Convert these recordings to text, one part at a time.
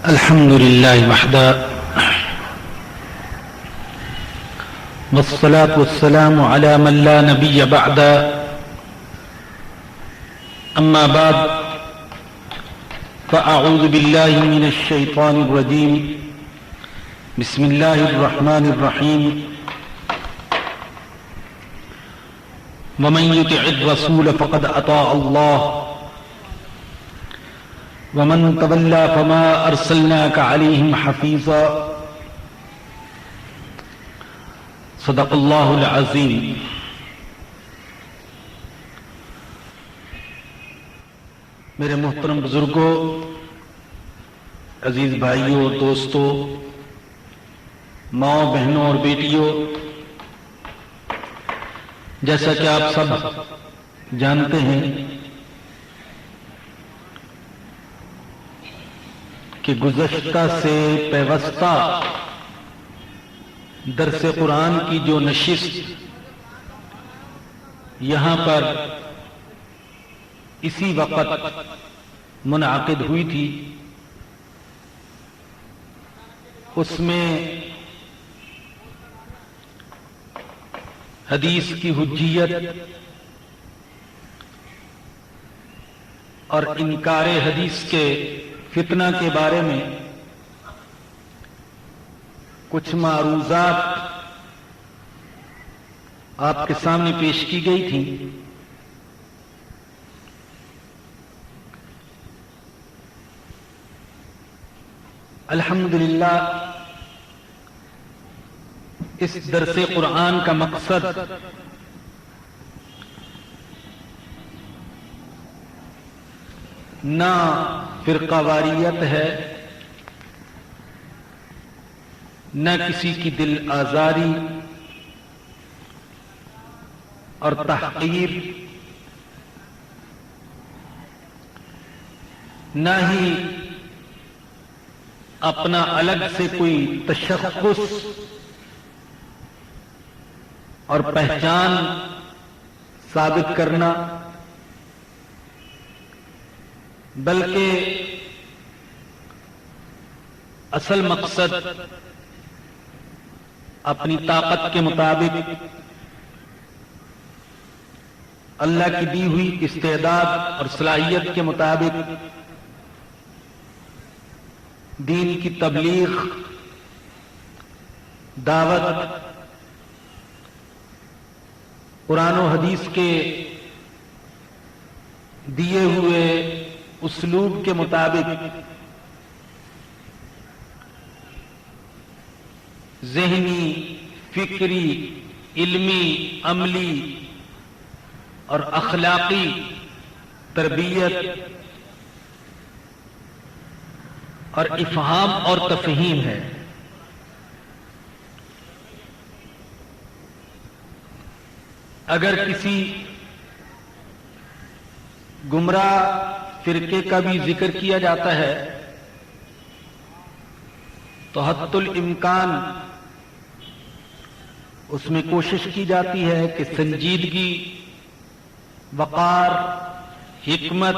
الحمد لله وحده والصلاة والسلام على من لا نبي بعده أما بعد فأعوذ بالله من الشيطان الرجيم بسم الله الرحمن الرحيم ومن يطع الرسول فقد أطاع الله ومن تولى فما أرسلناك عليهم حفيظا صدق الله العظيم. میرے محترم بزرگوں، عزیز بھائیوں، دوستوں، ماؤں، بہنوں اور بیٹیوں، جیسا کہ آپ سب جانتے ہیں کہ گزشتہ سے پیوستہ درس قرآن کی جو نشست یہاں پر اسی وقت منعقد ہوئی تھی، اس میں حدیث کی حجیت اور انکار حدیث کے فتنہ کے بارے میں کچھ معروضات آپ کے سامنے پیش کی گئی تھی۔ الحمدللہ اس درس قرآن کا مقصد نہ فرقہ واریت ہے، نہ کسی کی دل آزاری اور تحقیر، نہ ہی اپنا الگ سے کوئی تشخص اور پہچان ثابت کرنا، بلکہ اصل مقصد اپنی طاقت کے مطابق اللہ کی دی ہوئی استعداد اور صلاحیت کے مطابق دین کی تبلیغ، دعوت، قرآن و حدیث کے دیے ہوئے اسلوب کے مطابق ذہنی، فکری، علمی، عملی اور اخلاقی تربیت اور افہام اور تفہیم ہے۔ اگر کسی گمراہ فرقے کا بھی ذکر کیا جاتا ہے تو حتی الامکان اس میں کوشش کی جاتی ہے کہ سنجیدگی، وقار، حکمت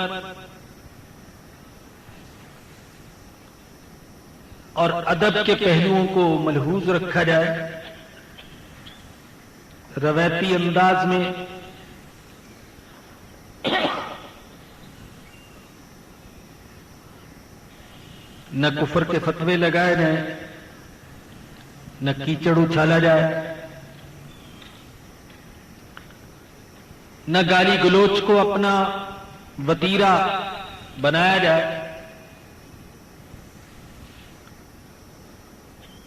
اور ادب کے پہلوؤں کو ملحوظ رکھا جائے، روایتی انداز میں نہ کفر کے فتوے لگائے جائیں، نہ کیچڑ اچھالا جائے، نہ گالی گلوچ کو اپنا وتیرہ بنایا جائے،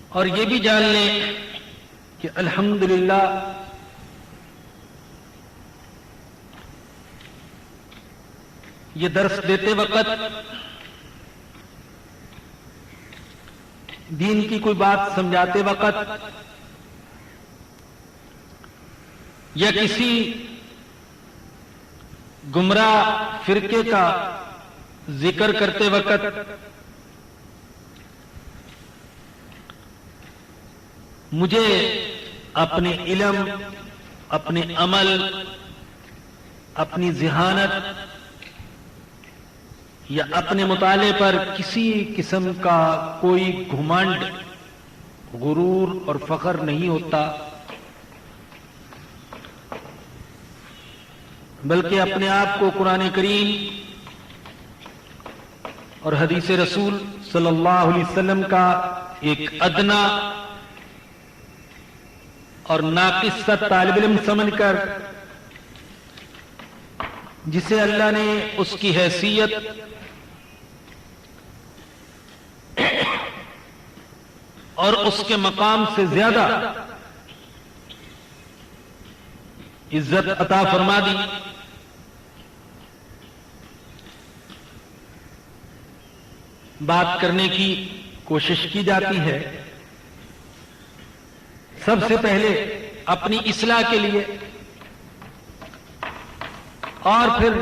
اور یہ بھی جان لیں کہ الحمدللہ یہ درس دیتے وقت دین کی کوئی بات سمجھاتے وقت یا کسی گمراہ فرقے کا ذکر کرتے وقت مجھے اپنے علم، اپنے عمل، اپنی ذہانت یا اپنے مطالعے پر کسی قسم کا کوئی گھمنڈ، غرور اور فخر نہیں ہوتا، بلکہ اپنے آپ کو قرآن کریم اور حدیث رسول صلی اللہ علیہ وسلم کا ایک ادنا اور ناقص سا طالب علم سمجھ کر، جسے اللہ نے اس کی حیثیت اور اس کے مقام سے زیادہ عزت عطا فرما دی، بات کرنے کی کوشش کی جاتی ہے سب سے پہلے اپنی اصلاح کے لیے اور پھر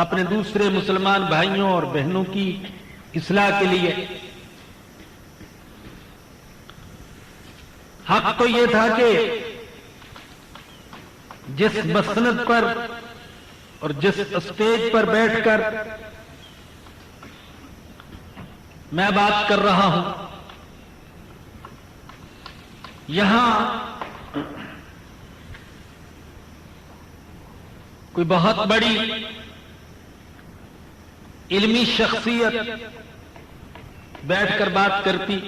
اپنے دوسرے مسلمان بھائیوں اور بہنوں کی اصلاح کے لیے۔ حق تو یہ تھا کہ جس مسند پر اور جس اسٹیج پر بیٹھ کر میں بات کر رہا ہوں، یہاں کوئی بہت بڑی علمی شخصیت بیٹھ کر بات کرتی،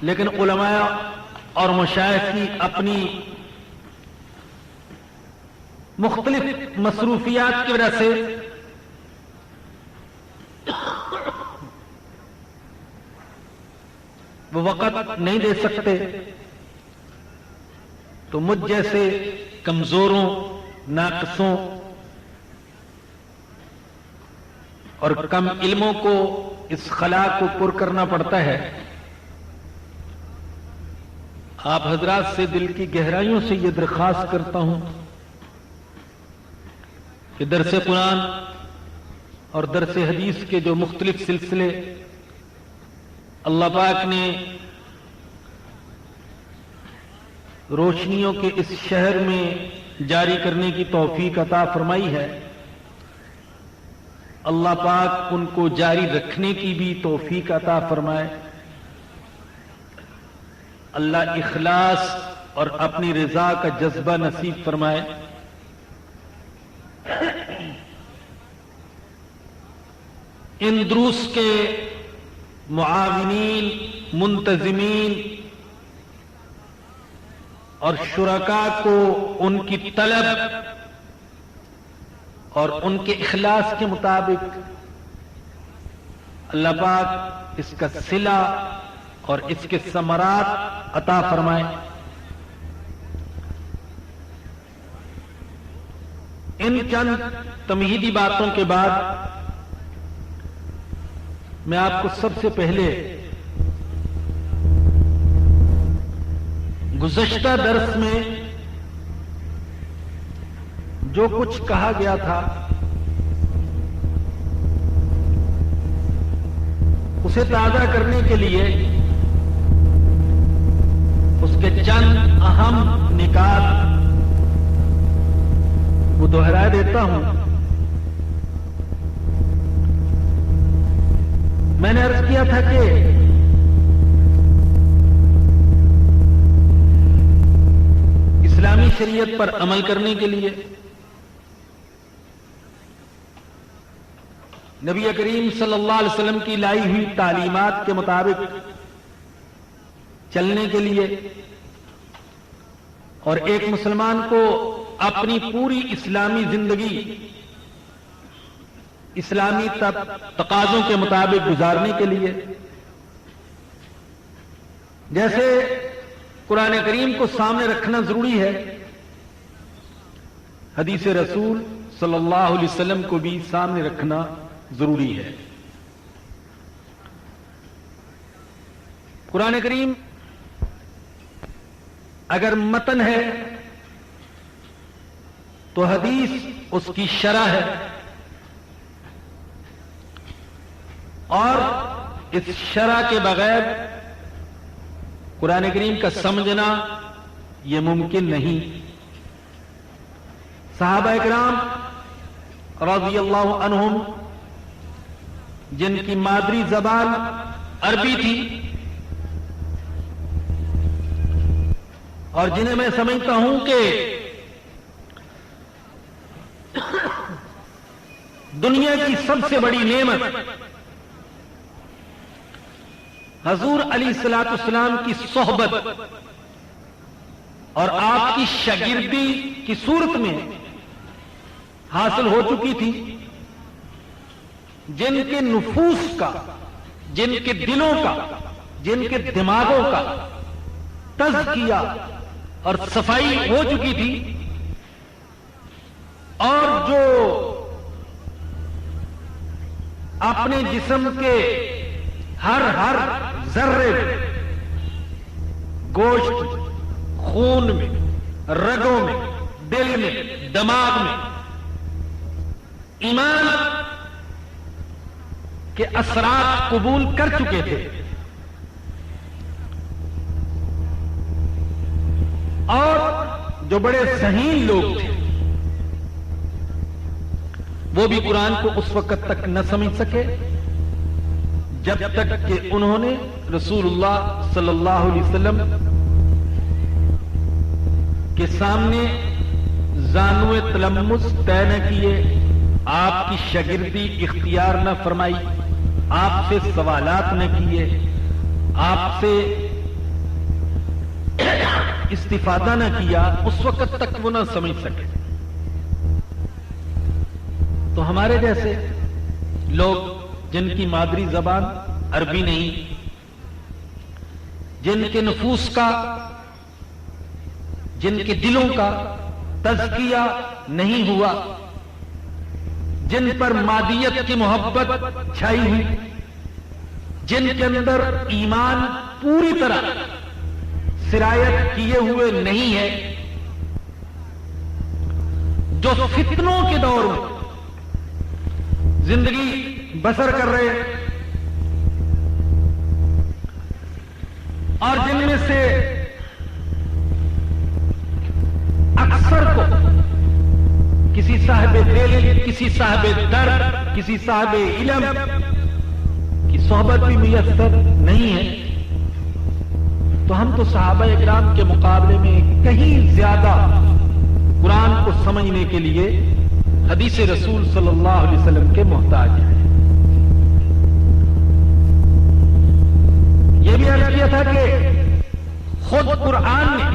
لیکن علماء اور مشائخ کی اپنی مختلف مصروفیات کی وجہ سے وہ وقت نہیں دے سکتے، تو مجھ جیسے کمزوروں، ناقصوں اور کم علموں کو اس خلا کو پر کرنا پڑتا ہے۔ آپ حضرات سے دل کی گہرائیوں سے یہ درخواست کرتا ہوں کہ درس قرآن اور درس حدیث کے جو مختلف سلسلے اللہ پاک نے روشنیوں کے اس شہر میں جاری کرنے کی توفیق عطا فرمائی ہے، اللہ پاک ان کو جاری رکھنے کی بھی توفیق عطا فرمائے۔ اللہ اخلاص اور اپنی رضا کا جذبہ نصیب فرمائے۔ ان دروس کے معاونین، منتظمین اور شرکاء کو ان کی طلب اور ان کے اخلاص کے مطابق اللہ پاک اس کا صلہ اور اس کے ثمرات عطا فرمائے۔ ان چند تمہیدی باتوں کے بعد میں آپ کو سب سے پہلے گزشتہ درس میں جو کچھ کہا گیا تھا اسے تازہ کرنے کے لیے اس کے چند اہم نکات وہ دوہرا دیتا ہوں۔ میں نے عرض کیا تھا کہ اسلامی شریعت پر عمل کرنے کے لیے نبی کریم صلی اللہ علیہ وسلم کی لائی ہوئی تعلیمات کے مطابق چلنے کے لیے اور ایک مسلمان کو اپنی پوری اسلامی زندگی اسلامی تقاضوں کے مطابق گزارنے کے لیے، جیسے قرآن کریم کو سامنے رکھنا ضروری ہے، حدیث رسول صلی اللہ علیہ وسلم کو بھی سامنے رکھنا ضروری ہے۔ قرآن کریم اگر متن ہے تو حدیث اس کی شرح ہے، اور اس شرح کے بغیر قرآن کریم کا سمجھنا یہ ممکن نہیں۔ صحابہ کرام رضی اللہ عنہم، جن کی مادری زبان عربی تھی اور جنہیں میں سمجھتا ہوں کہ دنیا کی سب سے بڑی نعمت حضور علیہ الصلوۃ والسلام کی صحبت اور آپ کی شاگردی کی صورت میں حاصل ہو چکی تھی، جن کے نفوس کا، جن کے دلوں کا، جن کے دماغوں کا تزکیہ اور صفائی ہو چکی تھی، اور جو اپنے جسم کے ہر ذرے میں، گوشت، خون میں، رگوں میں، دل میں، دماغ میں ایمان کے اثرات قبول کر چکے تھے، اور جو بڑے ذہین لوگ تھے وہ بھی قرآن کو اس وقت تک نہ سمجھ سکے جب تک کہ انہوں نے رسول اللہ صلی اللہ علیہ وسلم کے سامنے زانوِ تلمس طے نہ کیے، آپ کی شاگردی اختیار نہ فرمائی، آپ سے سوالات نہ کیے، آپ سے استفادہ نہ کیا، اس وقت تک وہ نہ سمجھ سکے۔ تو ہمارے جیسے لوگ جن کی مادری زبان عربی نہیں، جن کے نفوس کا، جن کے دلوں کا تزکیہ نہیں ہوا، جن پر مادیت کی محبت چھائی ہوئی، جن کے اندر ایمان پوری طرح سرایت کیے ہوئے نہیں ہے، جو فتنوں کے دور میں زندگی بسر کر رہے ہیں، اور جن میں سے اکثر کو کسی صاحب دل، کسی صاحب درد، کسی صاحب علم کی صحبت بھی میسر نہیں ہے، تو ہم تو صحابہ اکرام کے مقابلے میں کہیں زیادہ قرآن کو سمجھنے کے لیے حدیث رسول صلی اللہ علیہ وسلم کے محتاج ہیں۔ یہ بھی عرض کیا تھا کہ خود قرآن نے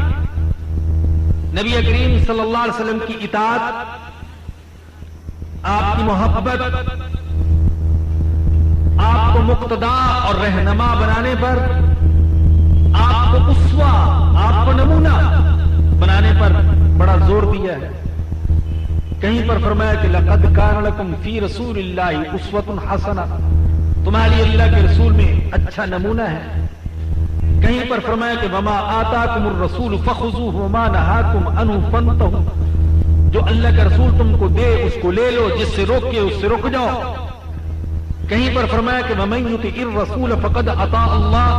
نبی کریم صلی اللہ علیہ وسلم کی اطاعت، آپ کی محبت، آپ کو مقتدا اور رہنما بنانے پر، آپ کو اسوہ، آپ کو نمونہ بنانے پر بڑا زور دیا ہے۔ کہیں پر فرمایا کہ لقد کان لکم فی رسول اللہ اسوۃ حسنہ، تمہارے لیے اللہ کے رسول میں اچھا نمونہ ہے۔ کہیں پر فرمایا کہ وما آتاکم الرسول فخذوہ وما نہاکم عنہ فانتہوا، جو اللہ کا رسول تم کو دے اس کو لے لو، جس سے روکے اس سے رک جاؤ۔ کہیں پر فرمایا کہ ومن یطع الرسول فقد اطاع اللہ،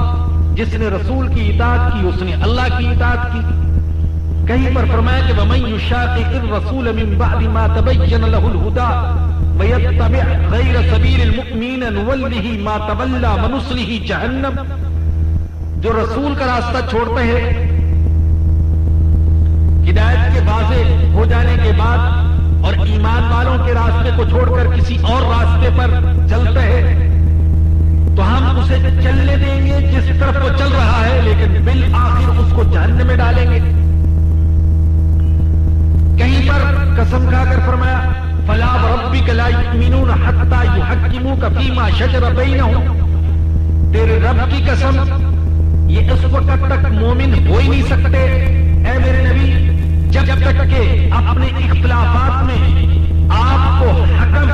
جس نے رسول کی اطاعت کی اس نے اللہ کی اطاعت کی۔ کہیں پر فرمایا کہ وَمَن يُشَاقِقِ الرَّسُولَ مِن بَعْدِ مَا تَبَيَّنَ لَهُ الْهُدَىٰ وَيَتَّبِعْ غَيْرَ سَبِيلِ الْمُؤْمِنِينَ نُوَلِّهِ مَا تَوَلَّىٰ وَنُصْلِهِ جَهَنَّمَ، جو رسول کا راستہ چھوڑتے ہیں ہدایت کے واضح ہو جانے کے بعد اور ایمان والوں کے راستے کو چھوڑ کر کسی اور راستے پر چلتے ہیں، تو ہم اسے چلنے دیں گے جس طرف وہ چل رہا ہے، لیکن بالآخر اس کو جہنم میں ڈالیں گے۔ کہیں پر قسم کھا کر فرمایا فَلَا وَرَبِّكَ لَا يُؤْمِنُونَ حَتَّىٰ يُحَكِّمُوكَ فِيمَا شَجَرَ بَيْنَهُمْ، تیرے رب کی قسم یہ اس وقت تک مومن ہو ہی نہیں سکتے اے میرے نبی جب تک کہ اپنے اختلافات میں آپ کو حکم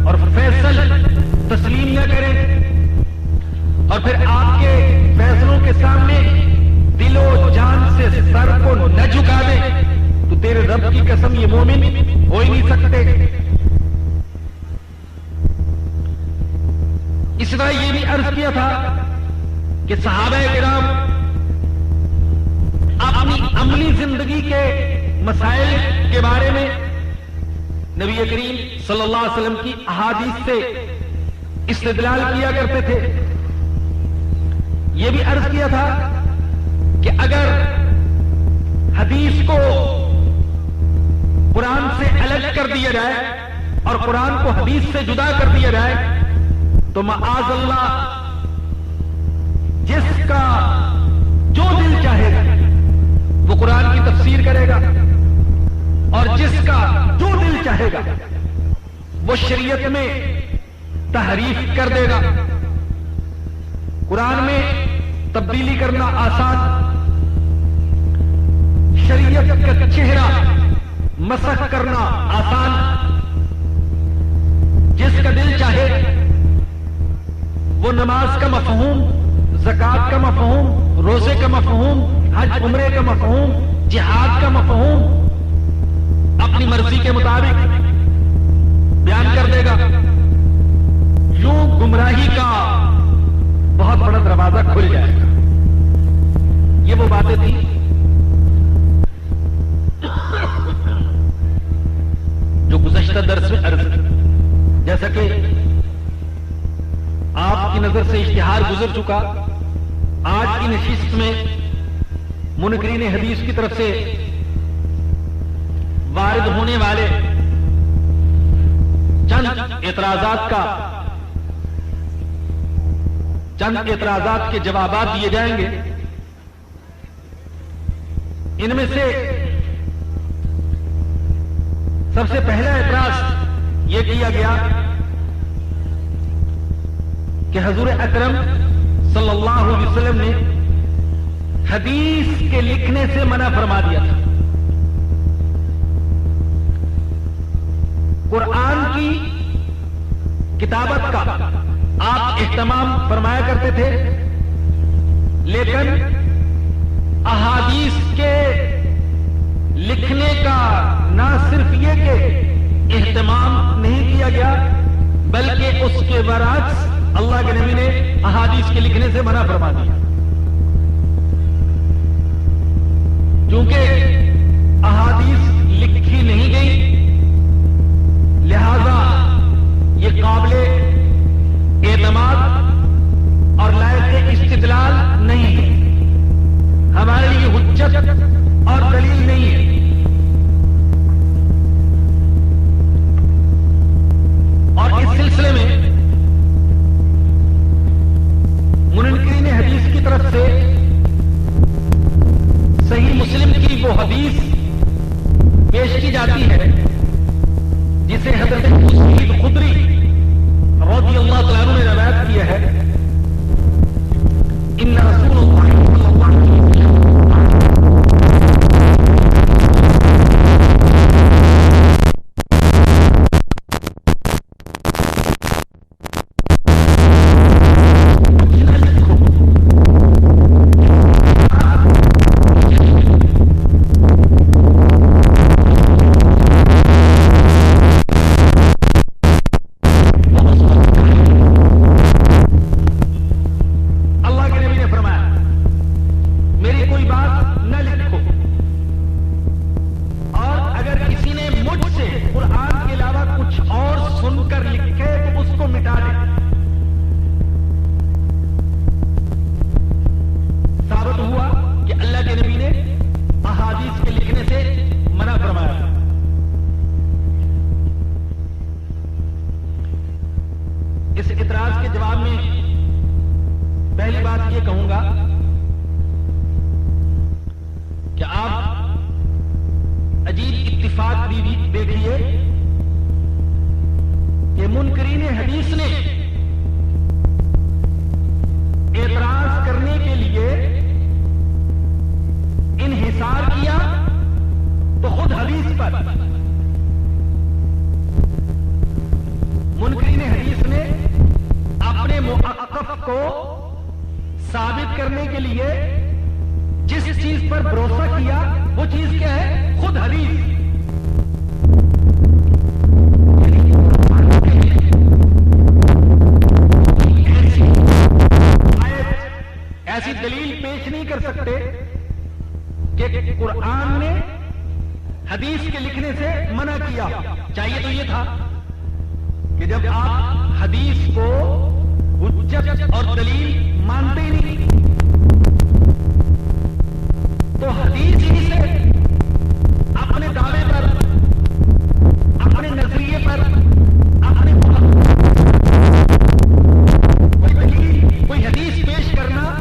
اور فیصل تسلیم نہ کریں، اور پھر آپ کے فیصلوں کے سامنے دل و جان سے سر کو نہ جھکا دیں، تو تیرے رب کی قسم یہ مومن ہو ہی نہیں سکتے۔ اس طرح یہ بھی عرض کیا تھا کہ صحابہ کرام اپنی عملی زندگی کے مسائل کے بارے میں نبی کریم صلی اللہ علیہ وسلم کی احادیث سے استدلال کیا کرتے تھے. یہ بھی عرض کیا تھا کہ اگر حدیث کو قرآن سے الگ کر دیا جائے اور قرآن کو حدیث سے جدا کر دیا جائے تو معاذ اللہ جس کا جو دل چاہے گا وہ قرآن کی تفسیر کرے گا اور جس کا جو دل چاہے گا وہ شریعت میں تحریف کر دے گا. قرآن میں تبدیلی کرنا آسان، شریعت کا چہرہ مسخ کرنا آسان. جس کا دل چاہے وہ نماز کا مفہوم، زکات کا مفہوم، روزے کا مفہوم، حج عمرے کا مفہوم، جہاد کا مفہوم اپنی مرضی کے مطابق بیان کر دے گا. یوں گمراہی کا بہت بڑا دروازہ کھل جائے گا. یہ وہ باتیں تھیں جو گزشتہ درس میں عرض کی. جیسا کہ آپ کی نظر سے اشتہار گزر چکا، آج کی نشست میں منکرین حدیث کی طرف سے وارد ہونے والے چند اعتراضات کے جوابات دیے جائیں گے. ان میں سے سب سے پہلا اعتراض یہ کیا گیا کہ حضور اکرم صلی اللہ علیہ وسلم نے حدیث کے لکھنے سے منع فرما دیا تھا. قرآن کی کتابت کا آپ اہتمام فرمایا کرتے تھے، لیکن احادیث کے لکھنے کا نہ صرف یہ کہ اہتمام نہیں کیا گیا بلکہ اس کے برعکس اللہ کے نبی نے احادیث کے لکھنے سے منع فرما دیا. چونکہ احادیث لکھی نہیں گئی لہذا یہ قابل اعتماد اور لائق استدلال نہیں ہے، ہمارے لیے حجت اور دلیل نہیں ہے. اور اس سلسلے میں منکرین حدیث کی طرف سے صحیح مسلم کی وہ حدیث پیش کی جاتی ہے جسے حضرت ابو سعید خدری رضی اللہ تعالیٰ عنہ نے روایت کیا ہے. ان رسول اللہ صلی اللہ علیہ وسلم ثابت کرنے کے لیے جس چیز پر بھروسہ کیا وہ چیز کیا ہے؟ خود حدیث. ایسی دلیل پیش نہیں کر سکتے کہ قرآن نے حدیث کے لکھنے سے منع کیا. چاہیے تو یہ تھا کہ جب آپ حدیث کو حجت اور دلیل مانتے ہی نہیں تو حدیث ہی سے اپنے دعوے پر، اپنے نظریے پر، اپنے کوئی دلیل، کوئی حدیث پیش کرنا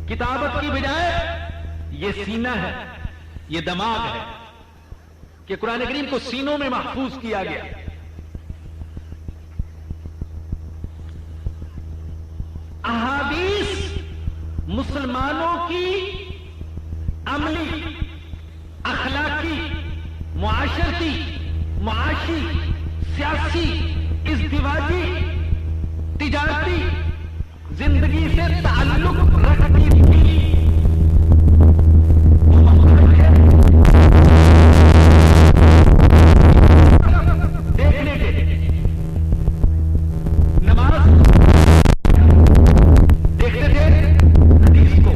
کتابت کی بجائے یہ سینہ ہے، یہ دماغ ہے کہ قرآن کریم کو سینوں میں محفوظ کیا گیا. احادیث مسلمانوں کی عملی، اخلاقی، معاشرتی، معاشی، سیاسی، ازدواجی، تجارتی زندگی سے تعلق رکھتی تھی. دیکھنے کے نماز دیکھتے تھے حدیث کو،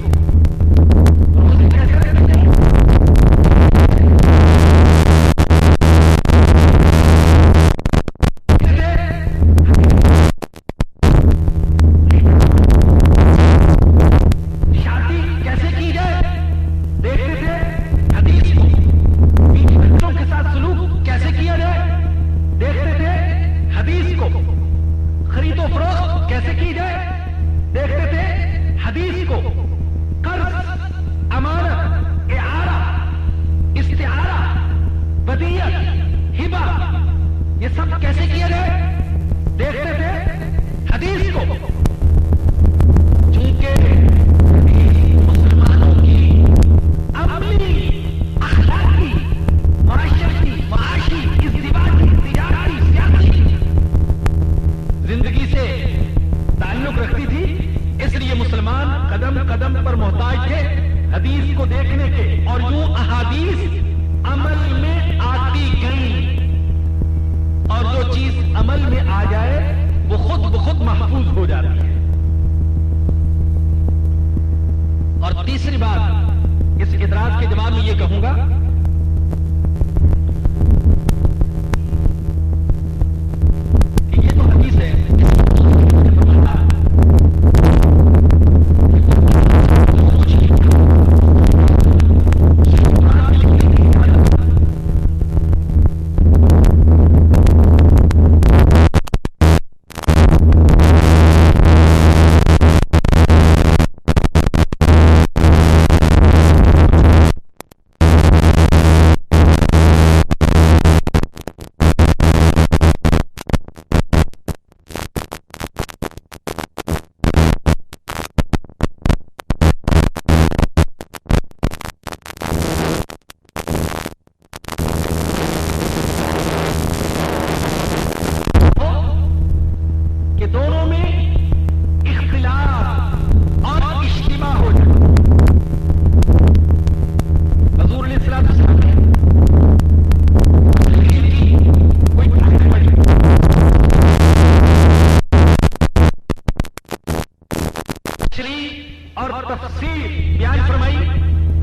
تشریح اور تفسیر بیان فرمائی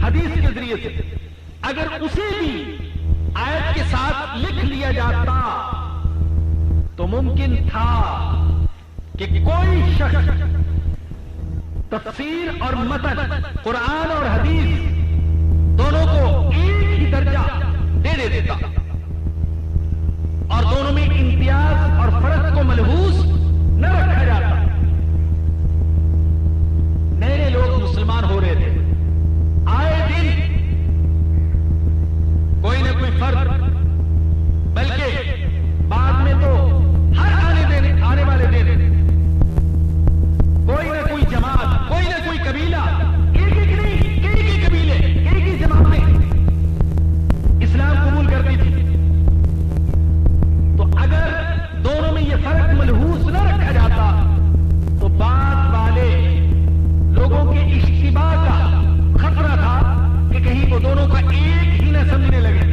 حدیث کے ذریعے سے، اگر اسے بھی آیت کے ساتھ لکھ لیا جاتا تو ممکن تھا کہ کوئی شخص تفسیر اور متن، قرآن اور حدیث دونوں کو ایک ہی درجہ دے دیتا اور دونوں میں امتیاز اور فرق کو ملحوظ نہ رکھا جاتا۔ نئے نئے لوگ مسلمان ہو رہے تھے، آئے دن کوئی نہ کوئی فرق، بلکہ بعد میں تو ہر آنے والے دن کوئی نہ کوئی جماعت، کوئی نہ کوئی قبیلہ، ایک ایک نہیں، کئی قبیلے، کئی جماعتیں اسلام قبول کرتی تھی۔ تو اگر دونوں میں یہ فرق ملحوظ نہ رکھا جاتا تو بعد والے لوگوں کے اشتباہ کا خطرہ تھا کہ کہیں وہ دونوں کا ایک ہی نہ سمجھنے لگے۔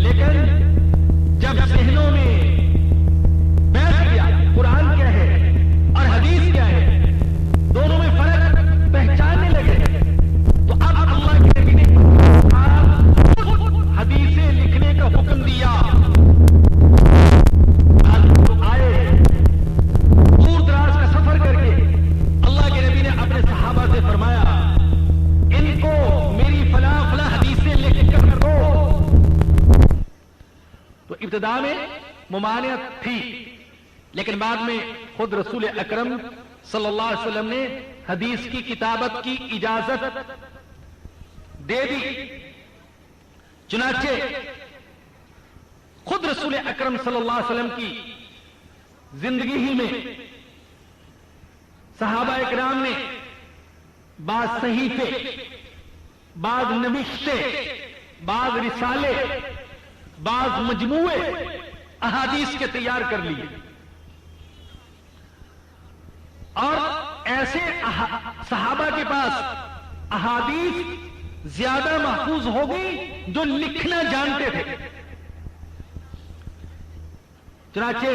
لیکن جب ذہنوں میں بیٹھ گیا قرآن کیا ہے اور حدیث کیا ہے، دونوں میں فرق پہچاننے لگے، تو اب اللہ کے نبی نے حدیثیں لکھنے کا حکم دیا۔ آئے دور دراز کا سفر کر کے اللہ کے نبی نے اپنے صحابہ سے فرمایا، ان کو میری فلاں فلاں حدیثیں لکھ کر دو۔ تو ابتدا میں ممانعت تھی، لیکن بعد میں خود رسول اکرم صلی اللہ علیہ وسلم نے حدیث کی کتابت کی اجازت دے دی۔ چنانچہ خود رسول اکرم صلی اللہ علیہ وسلم کی زندگی ہی میں صحابہ اکرام نے بعض صحیفے، بعض نوشتے، بعض رسالے، بعض مجموعے احادیث کے تیار کر لیے، اور ایسے صحابہ کے پاس احادیث زیادہ محفوظ ہو گئی جو لکھنا جانتے تھے۔ چنانچہ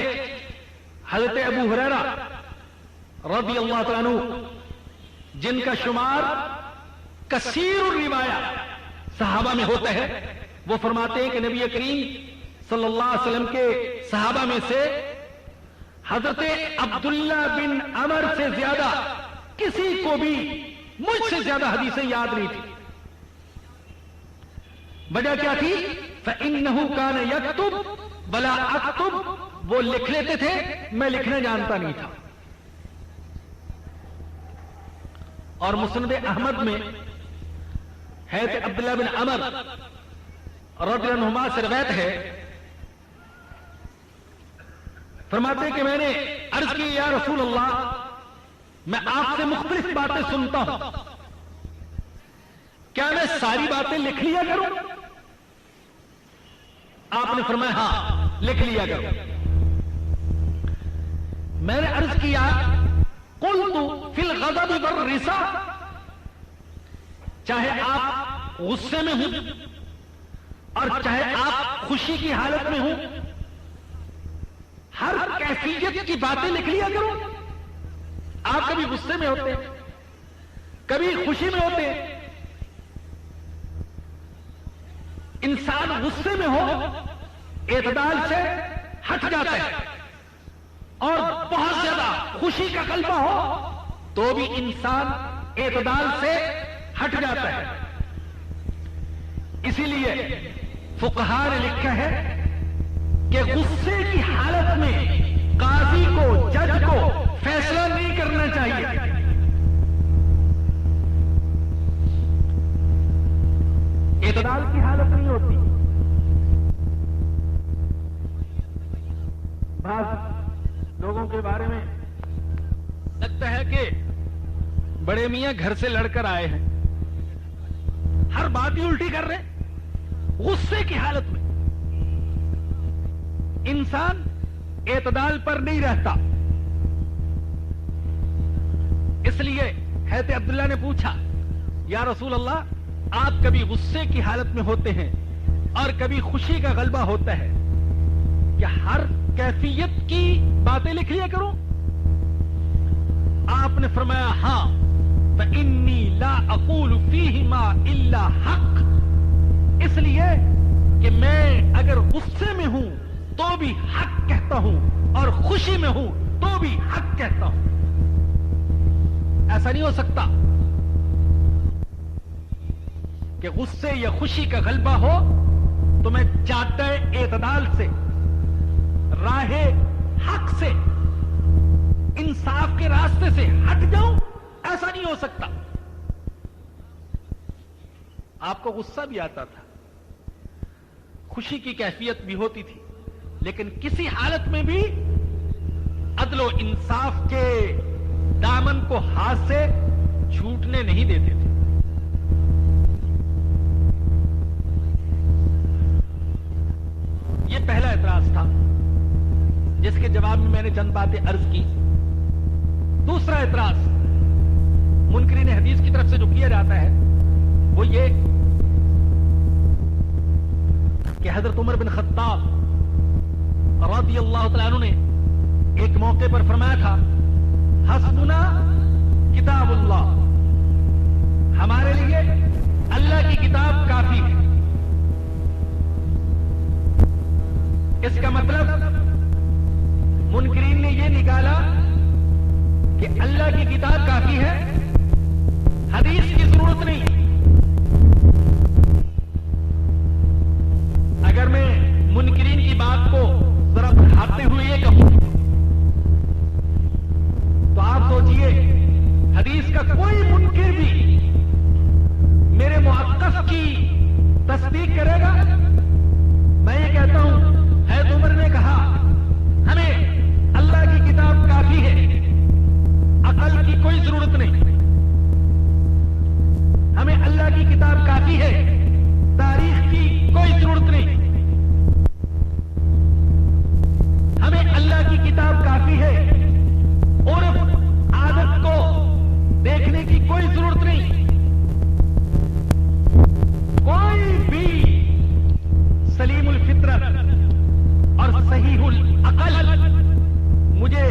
حضرت ابو ہریرہ رضی اللہ تعالیٰ عنہ، جن کا شمار کثیر الروایہ صحابہ میں ہوتا ہے، وہ فرماتے ہیں کہ نبی کریم صلی اللہ علیہ وسلم کے صحابہ میں سے حضرت عبداللہ بن عمر سے زیادہ کسی کو بھی مجھ سے زیادہ حدیثیں یاد نہیں تھی۔ وجہ کیا تھی؟ فَإِنَّهُ كَانَ يَكْتُبُ وَلَا أَكْتُبُ، وہ لکھ لیتے تھے، میں لکھنا جانتا نہیں تھا۔ اور مسند احمد میں حضرت عبداللہ بن عمر رضی اللہ عنہما سے روایت ہے، فرماتے ہیں کہ میں نے عرض کی یا رسول اللہ، میں آپ سے مختلف باتیں سنتا ہوں، کیا میں ساری باتیں لکھ لیا کروں؟ آپ نے فرمایا ہاں لکھ لیا کرو۔ میں نے عرض کیا قلت فی الغضب والرثا، چاہے آپ غصے میں ہوں اور چاہے آپ خوشی کی حالت میں ہوں، ہر کیفیت کی باتیں لکھ لیا کرو۔ آپ کبھی غصے میں ہوتے ہیں، کبھی خوشی میں ہوتے ہیں۔ انسان غصے میں ہو اعتدال سے ہٹ جاتا ہے، اور بہت زیادہ خوشی کا غلبہ ہو تو بھی انسان اعتدال سے ہٹ جاتا ہے۔ اسی لیے فقہاء نے لکھا ہے کہ غصے کی حالت میں قاضی کو، جج کو فیصلہ نہیں کرنا چاہیے۔ اعتدال کی حالت نہیں ہوتی۔ بعض لوگوں کے بارے میں لگتا ہے کہ بڑے میاں گھر سے لڑ کر آئے ہیں، ہر بات ہی الٹی کر رہے، غصے کی حالت میں۔ انسان اعتدال پر نہیں رہتا۔ اس لیے حضرت عبداللہ نے پوچھا یا رسول اللہ، آپ کبھی غصے کی حالت میں ہوتے ہیں اور کبھی خوشی کا غلبہ ہوتا ہے، کیا ہر کیفیت کی باتیں لکھ لیا کروں؟ آپ آپ نے فرمایا ہاں فإنی لا اقول فیہما الا حق، اس لیے کہ میں اگر غصے میں ہوں تو بھی حق کہتا ہوں اور خوشی میں ہوں تو بھی حق کہتا ہوں. ایسا نہیں ہو سکتا کہ غصے یا خوشی کا غلبہ ہو تو میں جاتے اعتدال سے، راہ حق سے، انصاف کے راستے سے ہٹ جاؤں. ایسا نہیں ہو سکتا. آپ کو غصہ بھی آتا تھا، خوشی کی کیفیت بھی ہوتی تھی، لیکن کسی حالت میں بھی عدل و انصاف کے دامن کو ہاتھ سے چھوٹنے نہیں دیتے تھے. یہ پہلا اعتراض تھا جس کے جواب میں میں نے چند باتیں عرض کی. دوسرا اعتراض منکرین حدیث کی طرف سے جو کیا جاتا ہے وہ یہ کہ حضرت عمر بن خطاب رضی اللہ تعالیٰ عنہ نے ایک موقع پر فرمایا تھا حسبنا کتاب اللہ، ہمارے لیے اللہ کی کتاب کافی ہے. اس کا مطلب منکرین نے یہ نکالا کہ اللہ کی کتاب کافی ہے، حدیث کی ضرورت نہیں. اگر میں منکرین کی بات کو ذرا بڑھاتے ہوئے یہ کہوں تو آپ سوچئے حدیث کا کوئی منکر بھی میرے موقف کی تصدیق کرے گا؟ میں یہ کہتا ہوں حضرت عمر نے کہا ہمیں اللہ کی کتاب کافی ہے، عقل کی کوئی ضرورت نہیں. ہمیں اللہ کی کتاب کافی ہے، تاریخ کی کوئی ضرورت نہیں. ہمیں اللہ کی کتاب کافی ہے، عرف عادت کو دیکھنے کی کوئی ضرورت نہیں. کوئی بھی سلیم الفطرت اور صحیح العقل مجھے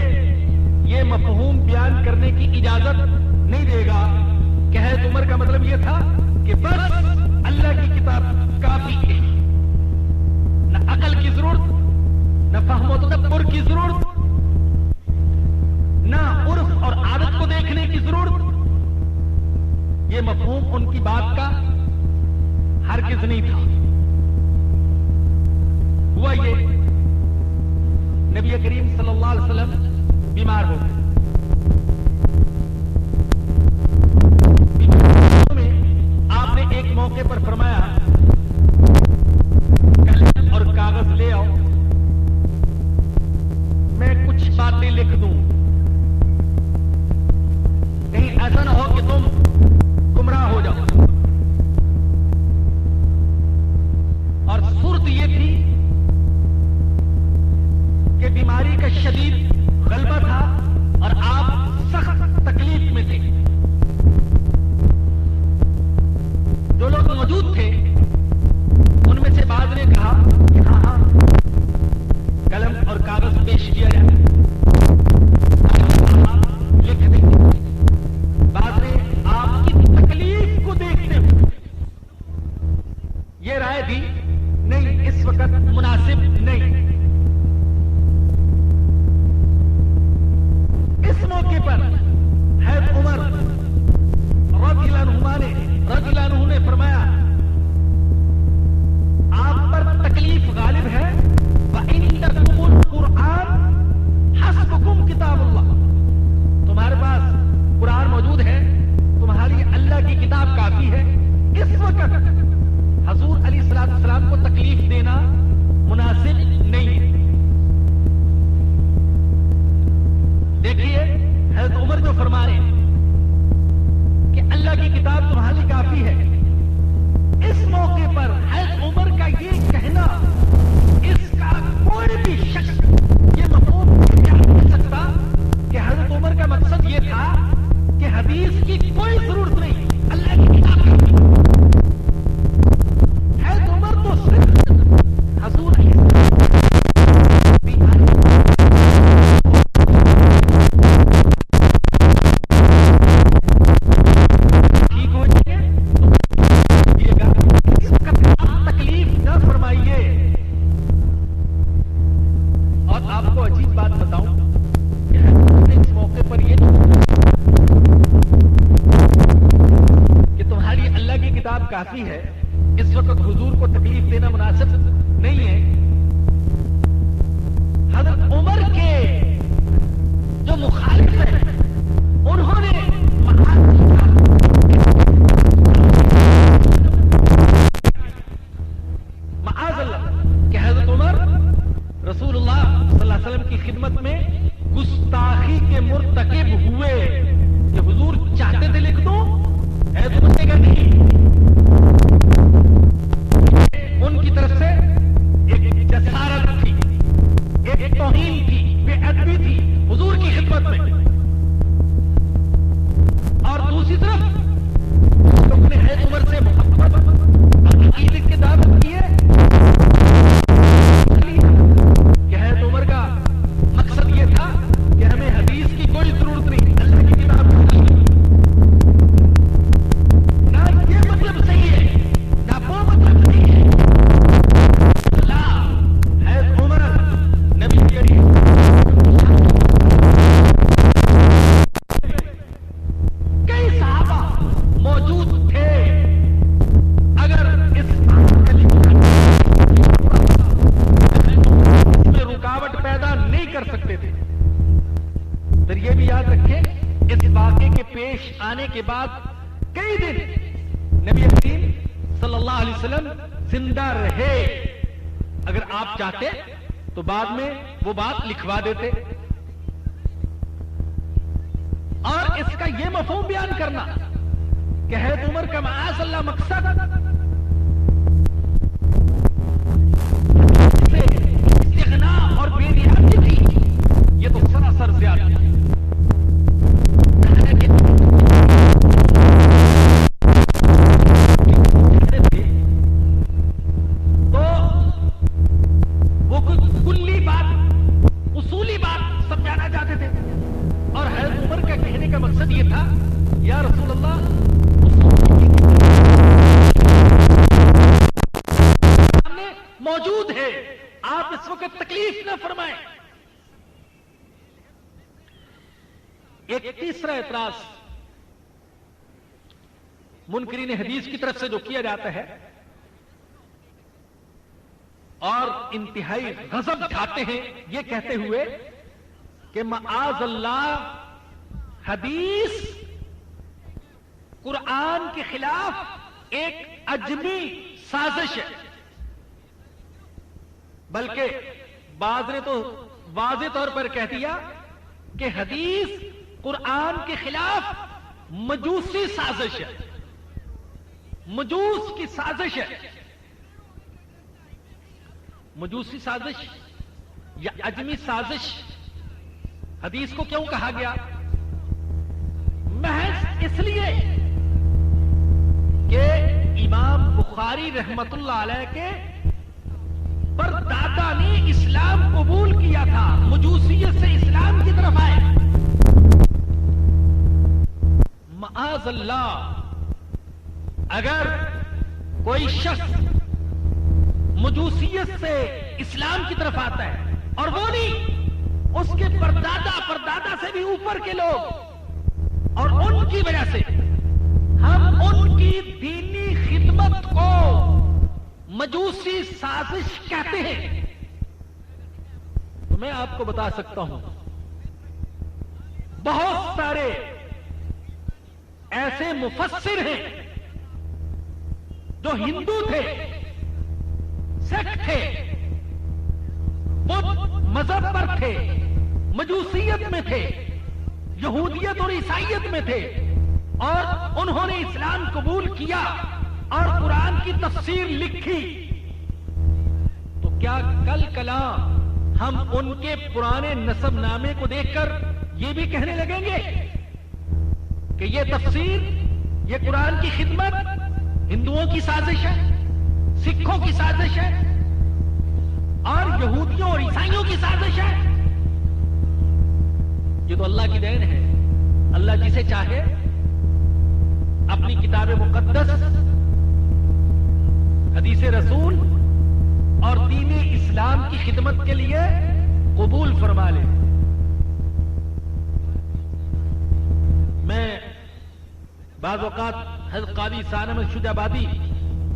یہ مفہوم بیان کرنے کی اجازت نہیں دے گا کہ حضرت عمر کا مطلب یہ تھا کہ بس اللہ کی کتاب کافی ہے، نہ عقل کی ضرورت، نہ فہم و تدبر کی ضرورت، نہ عرف اور عادت کو دیکھنے کی ضرورت. یہ مفہوم ان کی بات کا ہرگز نہیں تھا. ہوا یہ نبی کریم صلی اللہ علیہ وسلم بیمار ہو گئے. میں آپ نے ایک موقع پر فرمایا قلم اور کاغذ لے آؤ، میں کچھ باتیں لکھ دوں، کہیں ایسا نہ ہو کہ تم گمراہ ہو جاؤ. اور صورت یہ تھی کہ بیماری کا شدید غلبہ تھا اور آپ سخت تکلیف میں تھے. جو لوگ موجود تھے ان میں سے بعض نے کہا کہ ہاں قلم اور کاغذ پیش کیا جائے، لکھ دیں. بعض نے آپ کی تکلیف کو دیکھتے ہوئے یہ رائے دی نہیں، اس وقت مناسب نہیں. اس موقع پر حضرت عمر رضی اللہ عنہ نے فرمایا آپ پر تکلیف غالب ہے، وَإِنَّكُمُ الْقُرْآنُ حَسْبُكُمْ کتاب اللہ، تمہارے پاس قرآن موجود ہے، تمہاری اللہ کی کتاب کافی ہے. اس وقت حضور علیہ السلام کو تکلیف دینا مناسب نہیں ہے. دیکھیے حضرت عمر جو فرما رہے ہیں کہ اللہ کی کتاب تمہاری کافی ہے، اس موقع پر حضرت عمر کا یہ کہنا، اس کا کوئی بھی شخص یہ مفہوم نہیں کر سکتا کہ حضرت عمر کا مقصد یہ تھا کہ حدیث کی کوئی ضرورت نہیں، اللہ کی کتاب کافی. حضرت عمر تو صرف حضور علیہ السلام کافی ہے، اس وقت حضور کو تکلیف دینا مناسب نہیں ہے۔ حضرت عمر کے جو مخالف ہیں انہوں نے معاذ اللہ کہ حضرت عمر رسول اللہ صلی اللہ علیہ وسلم کی خدمت میں گستاخی کے مرتکب ہوئے، کہ حضور چاہتے تھے لکھ دو، ہے تو بچے گا نہیں۔ ان کی طرف سے ایک جسارت تھی، ایک توہین تھی، بے ادبی تھی حضور کی خدمت میں۔ اور دوسری طرف لوگوں نے حضرت عمر سے محبت عقیدت کی دعوت کی ہے کہ حضرت عمر کا مقصد یہ تھا کہ ہمیں حدیث کی کوئی ضرورت نہیں، اللہ کی کتاب نہ یہ مطلب صحیح ہے نہ وہ مطلب صحیح ہے۔ اللہ حضرت عمر نبی کریم کئی صحابہ موجود تھے، اگر اس میں رکاوٹ پیدا نہیں کر سکتے تھے۔ پھر یہ بھی یاد رکھیں اس واقعے کے پیش آنے کے بعد کئی دن نبی کریم صلی اللہ علیہ وسلم زندہ رہے۔ اگر آپ چاہتے تو بعد میں وہ بات لکھوا دیتے۔ اور اس کا یہ مفہوم بیان کرنا کہ حضرت عمر کا معاذ اللہ مقصد سے استغنا اور بے نیازی تھی، یہ تو سراسر زیادتی ہے۔ تو وہ کلی بات، اصولی بات سمجھانا چاہتے تھے، اور حضرت عمر کا کہنے کا مقصد یہ تھا یا رسول اللہ سامنے موجود ہے، آپ اس وقت تکلیف نہ فرمائیں۔ ایک تیسرا اعتراض منکرین حدیث کی طرف سے جو کیا جاتا ہے اور انتہائی غضب اٹھاتے ہیں یہ کہتے ہوئے کہ معاذ اللہ حدیث قرآن کے خلاف ایک اجمی سازش ہے، بلکہ بعض نے تو واضح طور پر کہہ دیا کہ حدیث قرآن کے خلاف مجوسی سازش ہے، مجوس کی سازش ہے۔ مجوسی سازش یا اجمی سازش حدیث کو کیوں کہا گیا؟ محض اس لیے کہ امام بخاری رحمت اللہ علیہ کے پردادا نے اسلام قبول کیا تھا، مجوسیت سے اسلام کی طرف آئے۔ معاذ اللہ اگر کوئی شخص مجوسیت سے اسلام کی طرف آتا ہے اور وہ نہیں، اس کے پردادا سے بھی اوپر کے لوگ، اور ان کی وجہ سے ہم ان کی دینی خدمت کو مجوسی سازش کہتے ہیں، تو میں آپ کو بتا سکتا ہوں بہت سارے ایسے مفسر ہیں جو ہندو تھے، سکھ تھے، بدھ مذہب پر تھے، مجوسیت میں تھے، یہودیت اور عیسائیت میں تھے، اور انہوں نے اسلام قبول کیا اور قرآن کی تفسیر لکھی، تو کیا کل کلا ہم ان کے پرانے نسب نامے کو دیکھ کر یہ بھی کہنے لگیں گے کہ یہ تفسیر، یہ قرآن کی خدمت ہندوؤں کی سازش ہے، سکھوں کی سازش ہے، اور یہودیوں اور عیسائیوں کی سازش ہے؟ یہ تو اللہ کی دین ہے۔ اللہ جسے چاہے اپنی کتاب مقدس، حدیث رسول اور دین اسلام کی خدمت کے لیے قبول فرما لے۔ میں بعض اوقات حضرت قاضی ثانم الشجع آبادی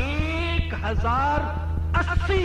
1080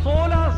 16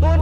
2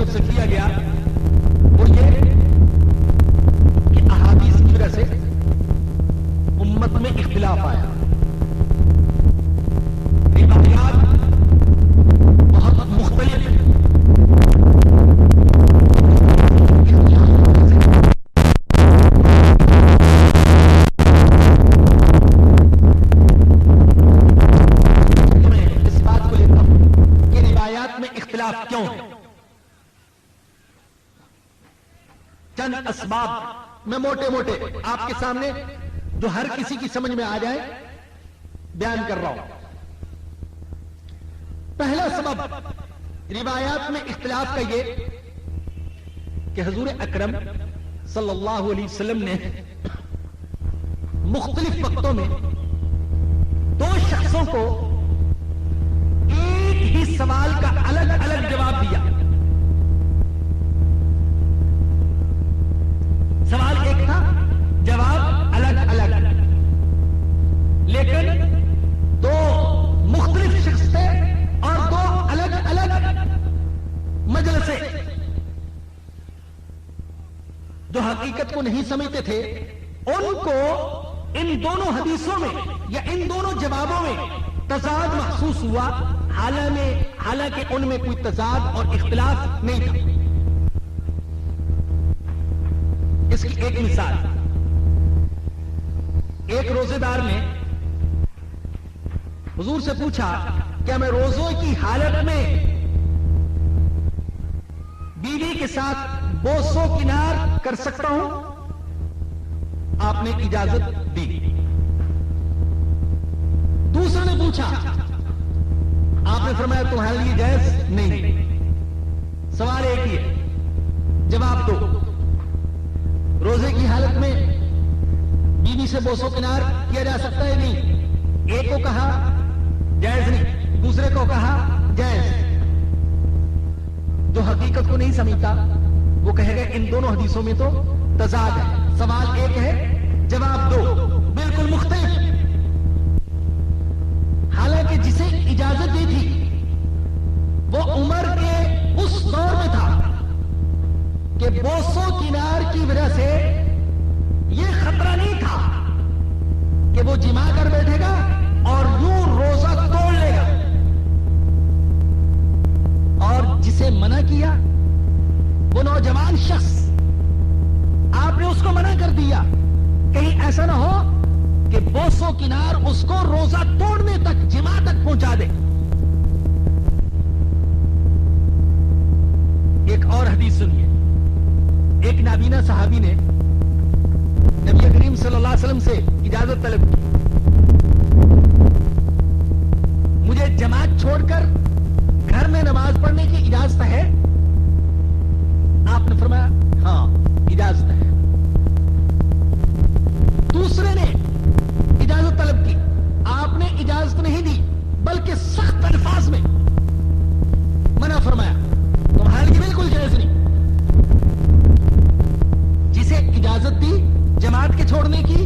طرف سے کیا گیا وہ یہ کہ احادیث کی وجہ سے امت میں اختلاف آیا، روایات بہت مختلف ہیں، اس بات کو لیتا ہوں کہ روایات میں اختلاف کیوں ہے؟ چند اسباب میں موٹے موٹے آپ کے سامنے جو ہر کسی کی سمجھ میں آ جائے بیان کر رہا ہوں۔ پہلا سبب روایات میں اختلاف کا یہ کہ حضور اکرم صلی اللہ علیہ وسلم نے مختلف وقتوں میں دو شخصوں کو ایک ہی سوال کا الگ الگ جواب دیا۔ سوال ایک تھا، جواب الگ الگ، لیکن دو مختلف شخص تھے اور دو الگ الگ مجلسیں۔ جو حقیقت کو نہیں سمجھتے تھے ان کو ان دونوں حدیثوں میں یا ان دونوں جوابوں میں تضاد محسوس ہوا، حالانکہ ان میں کوئی تضاد اور اختلاف نہیں تھا۔ اس کی ایک مثال، ایک روزے دار نے حضور سے پوچھا کیا میں روزوں کی حالت میں بیوی کے ساتھ بوس و کنار کر سکتا ہوں؟ آپ نے اجازت دی۔ دوسرے نے پوچھا، آپ نے فرمایا تمہارے لیے جائز نہیں۔ سوال ایک ہی ہے، جواب دو۔ روزے کی حالت میں بیوی سے بوس و کنار کیا جا سکتا ہے؟ نہیں۔ ایک کو کہا جائز نہیں، دوسرے کو کہا جائز۔ جو حقیقت کو نہیں سمجھتا وہ کہے گا ان دونوں حدیثوں میں تو تضاد ہے، سوال ایک ہے جواب دو، بالکل مختلف۔ حالانکہ جسے اجازت دی تھی وہ عمر کے اس دور میں تھا کہ بوسو کنار کی وجہ سے یہ خطرہ نہیں تھا کہ وہ جمع کر بیٹھے گا اور یوں روزہ توڑ لے گا، اور جسے منع کیا وہ نوجوان شخص، آپ نے اس کو منع کر دیا کہیں ایسا نہ ہو کہ بوسو کنار اس کو روزہ توڑنے تک، جمع تک پہنچا دے۔ ایک اور حدیث سنیے، ایک نابینا صحابی نے نبی کریم صلی اللہ علیہ وسلم سے اجازت طلب کی، مجھے جماعت چھوڑ کر گھر میں نماز پڑھنے کی اجازت ہے؟ آپ نے فرمایا ہاں اجازت ہے۔ دوسرے نے اجازت طلب کی، آپ نے اجازت نہیں دی بلکہ سخت الفاظ میں منع فرمایا، تمہارے لیے بالکل جائز نہیں۔ جسے اجازت دی جماعت کے چھوڑنے کی،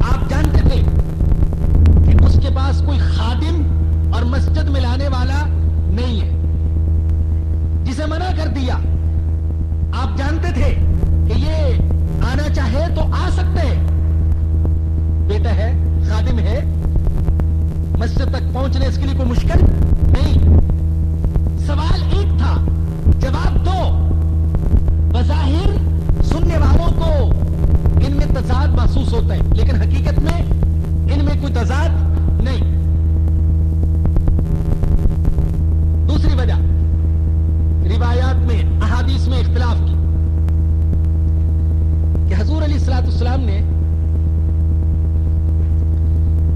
آپ جانتے تھے کہ اس کے پاس کوئی خادم اور مسجد میں لانے والا نہیں ہے۔ جسے منع کر دیا، آپ جانتے تھے کہ یہ آنا چاہے تو آ سکتے ہیں، بیٹا ہے، خادم ہے، مسجد تک پہنچنے اس کے لیے کوئی مشکل نہیں۔ سوال ایک تھا، جواب دو۔ بظاہر سننے والوں کو ان میں تضاد محسوس ہوتا ہے، لیکن حقیقت میں ان میں کوئی تضاد نہیں۔ دوسری وجہ روایات میں، احادیث میں اختلاف کی کہ حضور علیہ الصلوۃ والسلام نے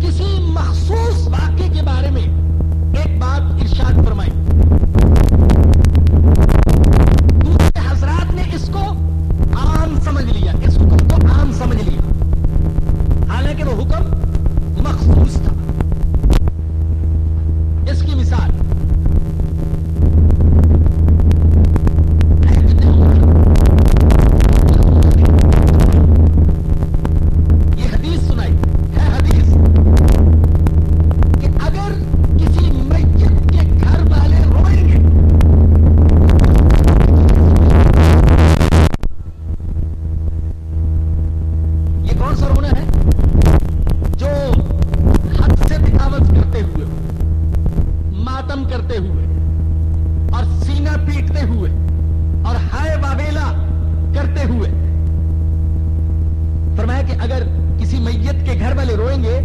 کسی مخصوص واقعے کے بارے میں ایک بات ارشاد فرمائی، دوسرے حضرات نے اس کو عام سمجھ لیا، اس حکم کو عام سمجھ لیا، حالانکہ وہ حکم مخصوص تھا۔ رونا پیٹتے ہوئے اور ہائے واویلا کرتے ہوئے. فرمایا کہ اگر کسی میت کے گھر والے روئیں گے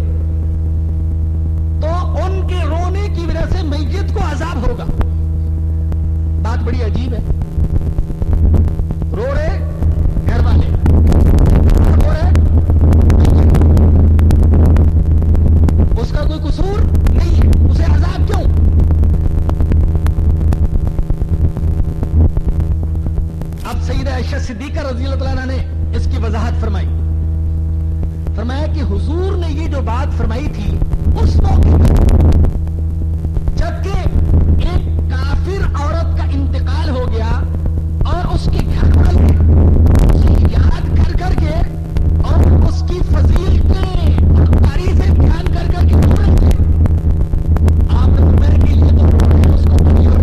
تو ان کے رونے کی وجہ سے میت کو عذاب ہوگا. بات بڑی عجیب ہے. رو رہے گھر والے, رو رہے اس کا کوئی قصور نہیں ہے, اسے عذاب کیوں؟ اب سیدہ عائشہ صدیقہ رضی اللہ تعالیٰ عنہ نے اس کی وضاحت فرمائی. فرمایا کہ حضور نے یہ جو بات فرمائی تھی اس موقع جبکہ ایک کافر عورت کا انتقال ہو گیا اور اس کے گھر والے اسے یاد کر کر کے اور اس کی فضیلتیں اور تعریفیں بیان کر کر کے رو رہے تھے. آپ نے فرمایا کہ یہ تو رو رہے ہیں اس کو بڑی اور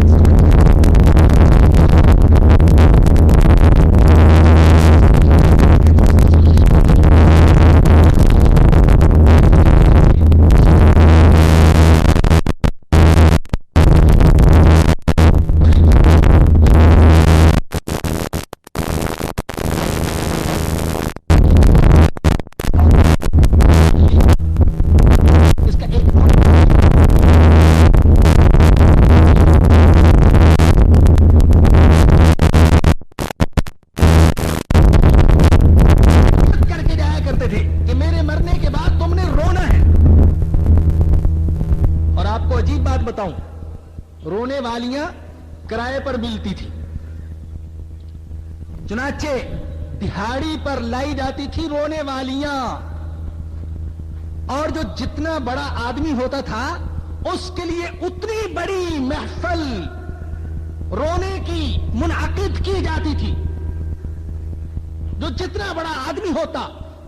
رونے والیاں کرائے پر ملتی تھی. چنانچہ دہاڑی پر لائی جاتی تھی رونے والیاں, اور جو جتنا بڑا آدمی ہوتا تھا اس کے لیے اتنی بڑی محفل رونے کی منعقد کی جاتی تھی. جو جتنا بڑا آدمی ہوتا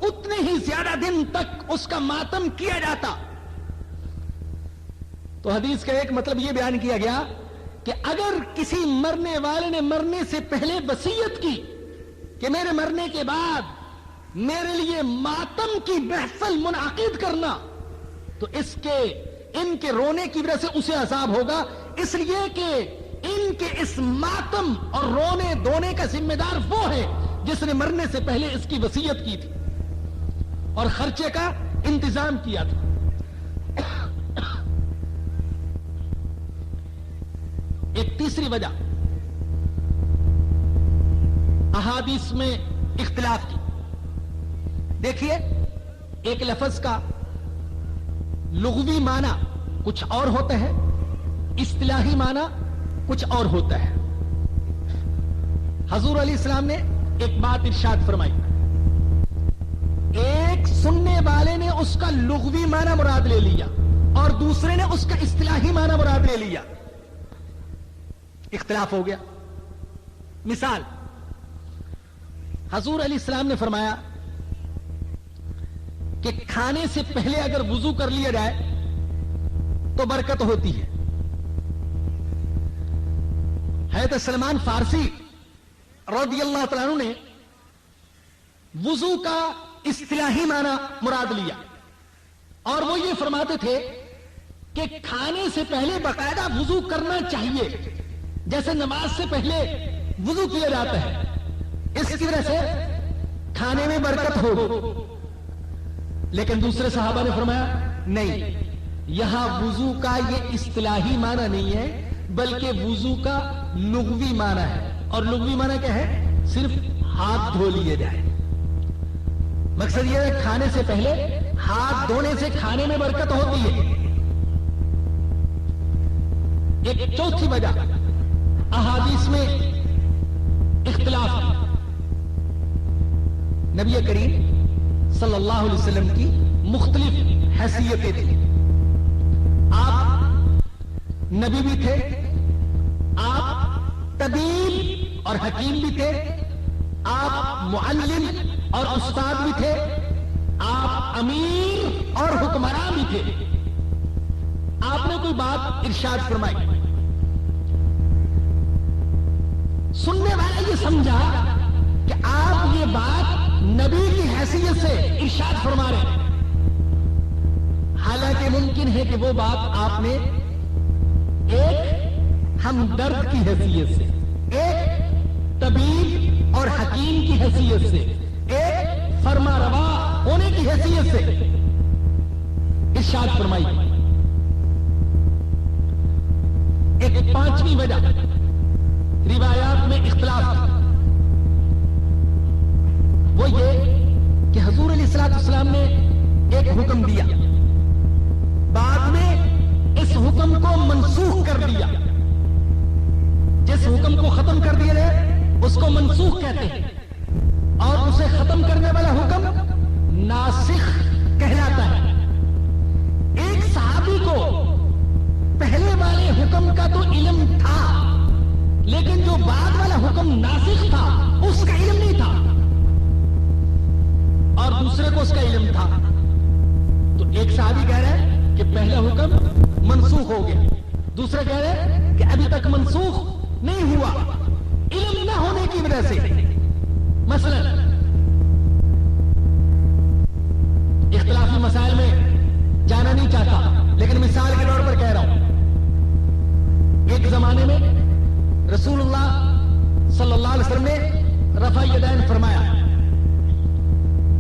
اتنے ہی زیادہ دن تک اس کا ماتم کیا جاتا. تو حدیث کا ایک مطلب یہ بیان کیا گیا کہ اگر کسی مرنے والے نے مرنے سے پہلے وصیت کی کہ میرے مرنے کے بعد میرے لیے ماتم کی محفل منعقد کرنا, تو ان کے رونے کی وجہ سے اسے عذاب ہوگا, اس لیے کہ ان کے اس ماتم اور رونے دھونے کا ذمہ دار وہ ہے جس نے مرنے سے پہلے اس کی وصیت کی تھی اور خرچے کا انتظام کیا تھا. ایک تیسری وجہ احادیث میں اختلاف کی. دیکھیے, ایک لفظ کا لغوی معنی کچھ اور ہوتا ہے, اصطلاحی معنی کچھ اور ہوتا ہے. حضور علیہ السلام نے ایک بات ارشاد فرمائی, ایک سننے والے نے اس کا لغوی معنی مراد لے لیا اور دوسرے نے اس کا اصطلاحی معنی مراد لے لیا, اختلاف ہو گیا. مثال, حضور علیہ السلام نے فرمایا کہ کھانے سے پہلے اگر وضو کر لیا جائے تو برکت ہوتی ہے. حضرت سلمان فارسی رضی اللہ تعالیٰ عنہ نے وضو کا اصطلاحی معنی مراد لیا اور وہ یہ فرماتے تھے کہ کھانے سے پہلے باقاعدہ وضو کرنا چاہیے, جیسے نماز سے پہلے وضو کیا جاتا ہے, اس کی وجہ سے کھانے میں برکت ہوگی. لیکن دوسرے صحابہ نے فرمایا نہیں, یہاں وضو کا یہ اصطلاحی معنی نہیں ہے بلکہ وضو کا لغوی معنی ہے. اور لغوی معنی کیا ہے؟ صرف ہاتھ دھو لیے جائے. مقصد یہ ہے کھانے سے پہلے ہاتھ دھونے سے کھانے میں برکت ہوتی ہے. ایک چوتھی وجہ احادیث میں اختلاف ہے. نبی کریم صلی اللہ علیہ وسلم کی مختلف حیثیتیں تھیں. آپ نبی بھی تھے, آپ طبیب اور حکیم بھی تھے, آپ معلم اور استاد بھی تھے, آپ امیر اور حکمران بھی تھے. آپ نے کوئی بات ارشاد فرمائی, سننے والا یہ سمجھا کہ آپ یہ بات نبی کی حیثیت سے ارشاد فرما رہے ہیں, حالانکہ ممکن ہے کہ وہ بات آپ نے ایک ہمدرد کی حیثیت سے، ایک طبیب اور حکیم کی حیثیت سے، ایک فرما روا ہونے کی حیثیت سے ارشاد فرمائی۔ ایک پانچویں وجہ روایات میں اختلاف تھی، وہ یہ کہ حضور علیہ الصلوۃ والسلام نے ایک حکم دیا، بعد میں اس حکم کو منسوخ کر دیا۔ جس حکم کو ختم کر دیا جائے اس کو منسوخ کہتے ہیں، اور اسے ختم کرنے والا حکم ناسخ کہلاتا ہے۔ ایک صحابی کو پہلے والے حکم کا تو علم تھا، لیکن جو بعد والا حکم ناسخ تھا اس کا علم نہیں تھا، اور دوسرے کو اس کا علم تھا۔ تو ایک صحابی کہہ رہا ہے کہ پہلا حکم منسوخ ہو گیا، دوسرا کہہ رہا ہے کہ ابھی تک منسوخ نہیں ہوا، علم نہ ہونے کی وجہ سے۔ مثلا اختلافی مسائل میں جانا نہیں چاہتا، لیکن مثال کے طور پر کہہ رہا ہوں، ایک زمانے میں رسول اللہ صلی اللہ علیہ وسلم نے رفع یدین فرمایا،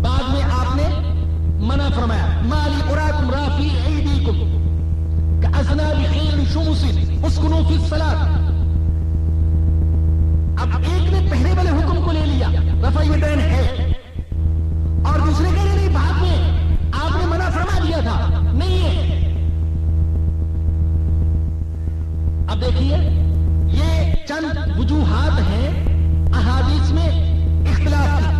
بعد میں آپ نے منع فرمایا، مالی اراکم رافی ایدیکم کاذناب خیل شمس اسکنوا فی الصلاۃ۔ اب ایک نے پہلے والے حکم کو لے لیا، رفع یدین ہے، اور دوسرے کہنے نہیں، بعد میں آپ نے منع فرما دیا تھا، نہیں ہے۔ اب دیکھیے یہ چند وجوہات ہیں احادیث میں اختلاف کی،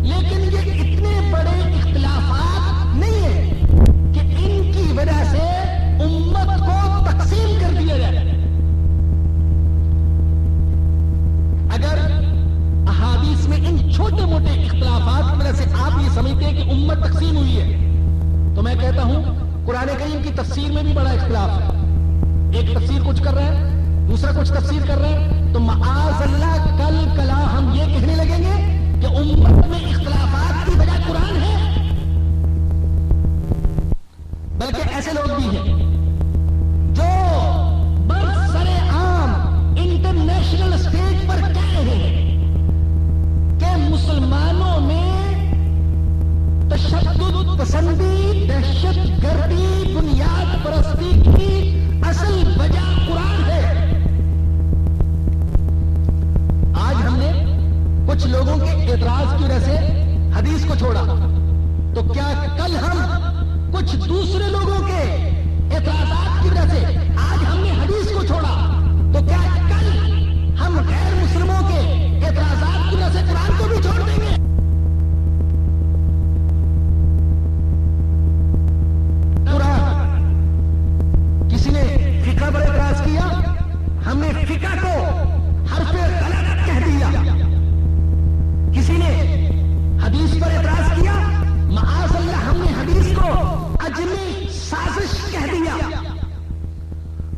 لیکن یہ اتنے بڑے اختلافات نہیں ہیں کہ ان کی وجہ سے امت کو تقسیم کر دیا جائے۔ اگر احادیث میں ان چھوٹے موٹے اختلافات کی وجہ سے آپ یہ سمجھتے ہیں کہ امت تقسیم ہوئی ہے، تو میں کہتا ہوں قرآن کریم کی تفسیر میں بھی بڑا اختلاف ہے۔ ایک تفسیر کچھ کر رہا ہے، دوسرا کچھ تفسیر کر رہا ہے، تو معاذ اللہ کل کلا ہم یہ کہنے لگیں گے کہ امت میں اختلافات کی وجہ قرآن ہے۔ بلکہ ایسے لوگ بھی ہیں جو برسر عام انٹرنیشنل اسٹیج پر کہہ رہے ہیں کہ مسلمانوں میں تشدد پسندی، دہشت گردی، بنیاد پرستی کی اصل وجہ قرآن ہے۔ آج ہم نے کچھ لوگوں کے اعتراض کی وجہ سے حدیث کو چھوڑا، تو کیا کل ہم کچھ دوسرے لوگوں کے اعتراضات کی وجہ سے آج ہم نے حدیث کو چھوڑا، تو کیا کل ہم غیر مسلموں کے اعتراضات کی وجہ سے قرآن کو بھی چھوڑ دیں گے؟ کسی نے فقہ پر اعتراض کیا، ہم نے فقہ کو حرف غلط کہہ دیا۔ کسی نے حدیث پر اعتراض کیا، معاذ اللہ ہم نے حدیث کو اجمی سازش کہہ دیا۔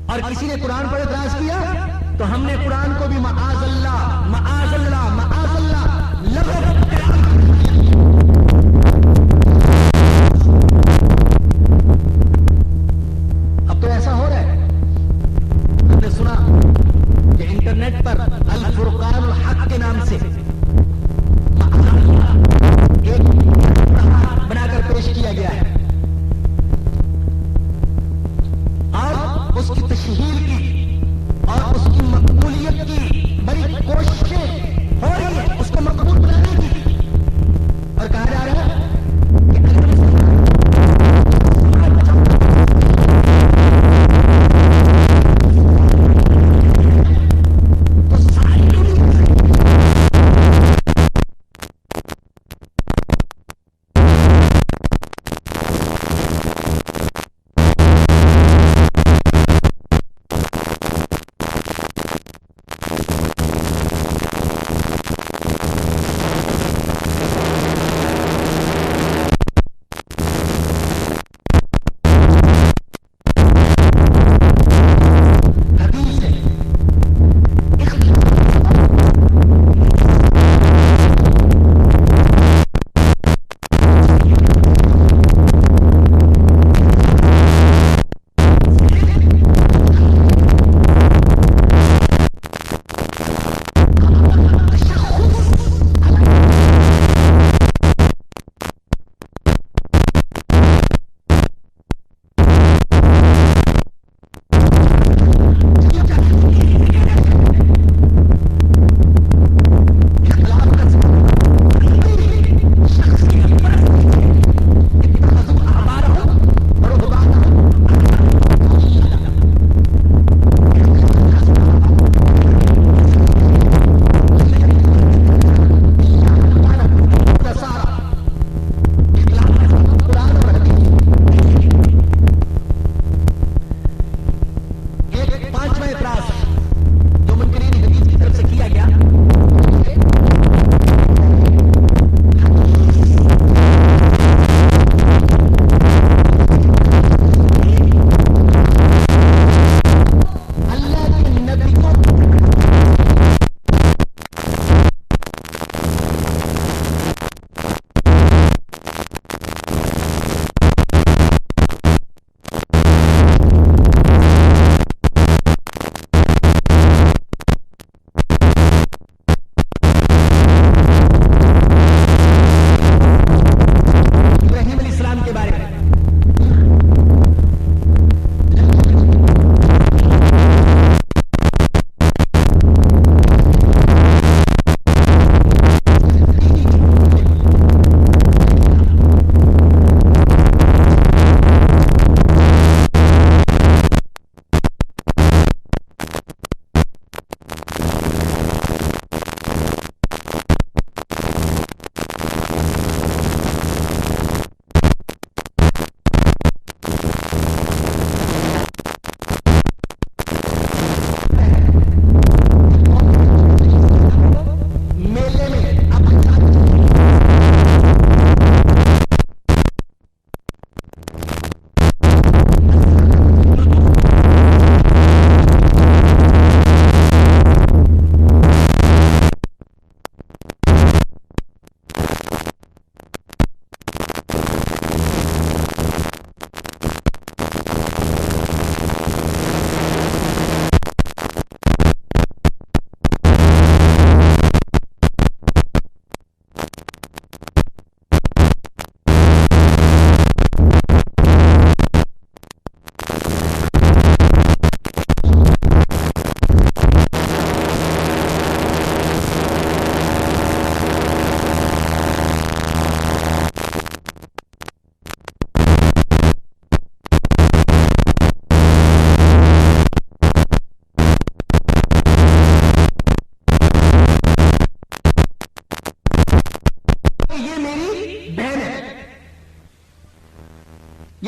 اور کسی نے قرآن پر اعتراض کیا تو ہم نے قرآن کو بھی معاذ اللہ معاذ اللہ معاذ اللہ لغو قرار دیا۔ اب تو ایسا ہو رہا ہے، ہم نے سنا کہ انٹرنیٹ پر الفرقان الحق کے نام سے ایک بنا کر پیش کیا گیا ہے، اور اس کی تشہیر کی اور اس کی مقبولیت کی بڑی کوششیں ہو رہی ہیں اس کو مقبول بنانے کی، اور کہا جا رہا ہے کہ تو ساری دنیا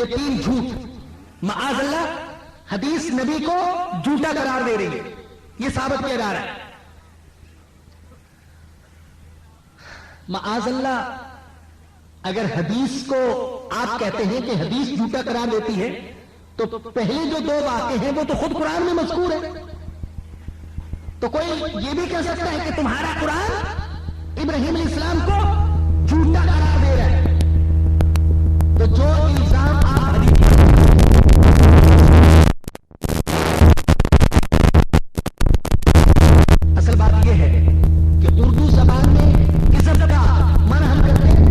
یہ 3 جھوٹ معاذ اللہ حدیث نبی کو جھوٹا قرار دے رہی ہے، یہ ثابت کیا جا رہا ہے۔ معاذ اللہ اگر حدیث کو آپ کہتے ہیں کہ حدیث جھوٹا قرار دیتی ہے تو پہلے جو 2 واقعے ہیں وہ تو خود قرآن میں مذکور ہے، تو کوئی یہ بھی کہہ سکتا ہے کہ تمہارا قرآن ابراہیم علیہ السلام کو جھوٹا قرار دے رہا ہے۔ تو جو الزام آپ اصل بات یہ ہے کہ اردو زبان میں کذب کا معنی ہم کرتے ہیں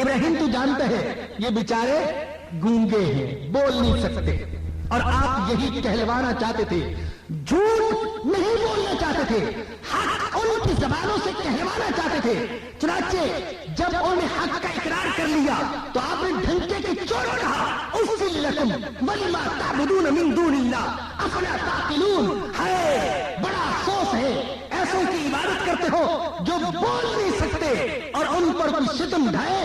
ابراہیم تو جانتا ہے یہ بیچارے گونگے ہیں، بول نہیں سکتے، اور آپ یہی کہلوانا چاہتے تھے، جھوٹ نہیں بولنا چاہتے تھے، حق ان کی زبانوں سے کہلوانا چاہتے تھے۔ چنانچہ جب انہوں نے حق کا اقرار کر لیا تو آپ نے ڈھنکے کی چوٹ کہا، اُفٍ لَكُمْ وَلِمَا تَعْبُدُونَ مِن دُونِ اللَّهِ أَفَلَا تَعْقِلُونَ۔ ہے بڑا افسوس ہے ایسوں کی عبادت کرتے ہو جو بول نہیں سکتے، اور ان پر کوئی ستم ڈھائے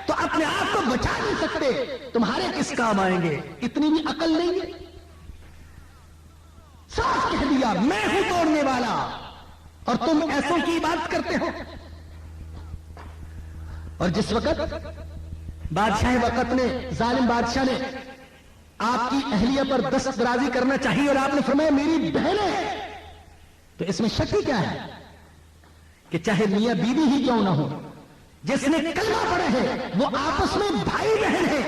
تو اپنے آپ کو بچا نہیں سکتے، تمہارے کس کام آئیں گے؟ اتنی بھی عقل نہیں ہے؟ صاف کہہ دیا میں ہوں توڑنے والا، اور تم ایسوں کی بات کرتے ہو۔ اور جس وقت بادشاہ وقت نے، ظالم بادشاہ نے آپ کی اہلیہ پر دست درازی کرنا چاہیے اور آپ نے فرمایا میری بہن ہے، تو اس میں شک ہی کیا ہے کہ چاہے میاں بیوی ہی کیوں نہ ہو، جس نے کلمہ پڑھا ہے وہ آپس میں بھائی بہن ہے۔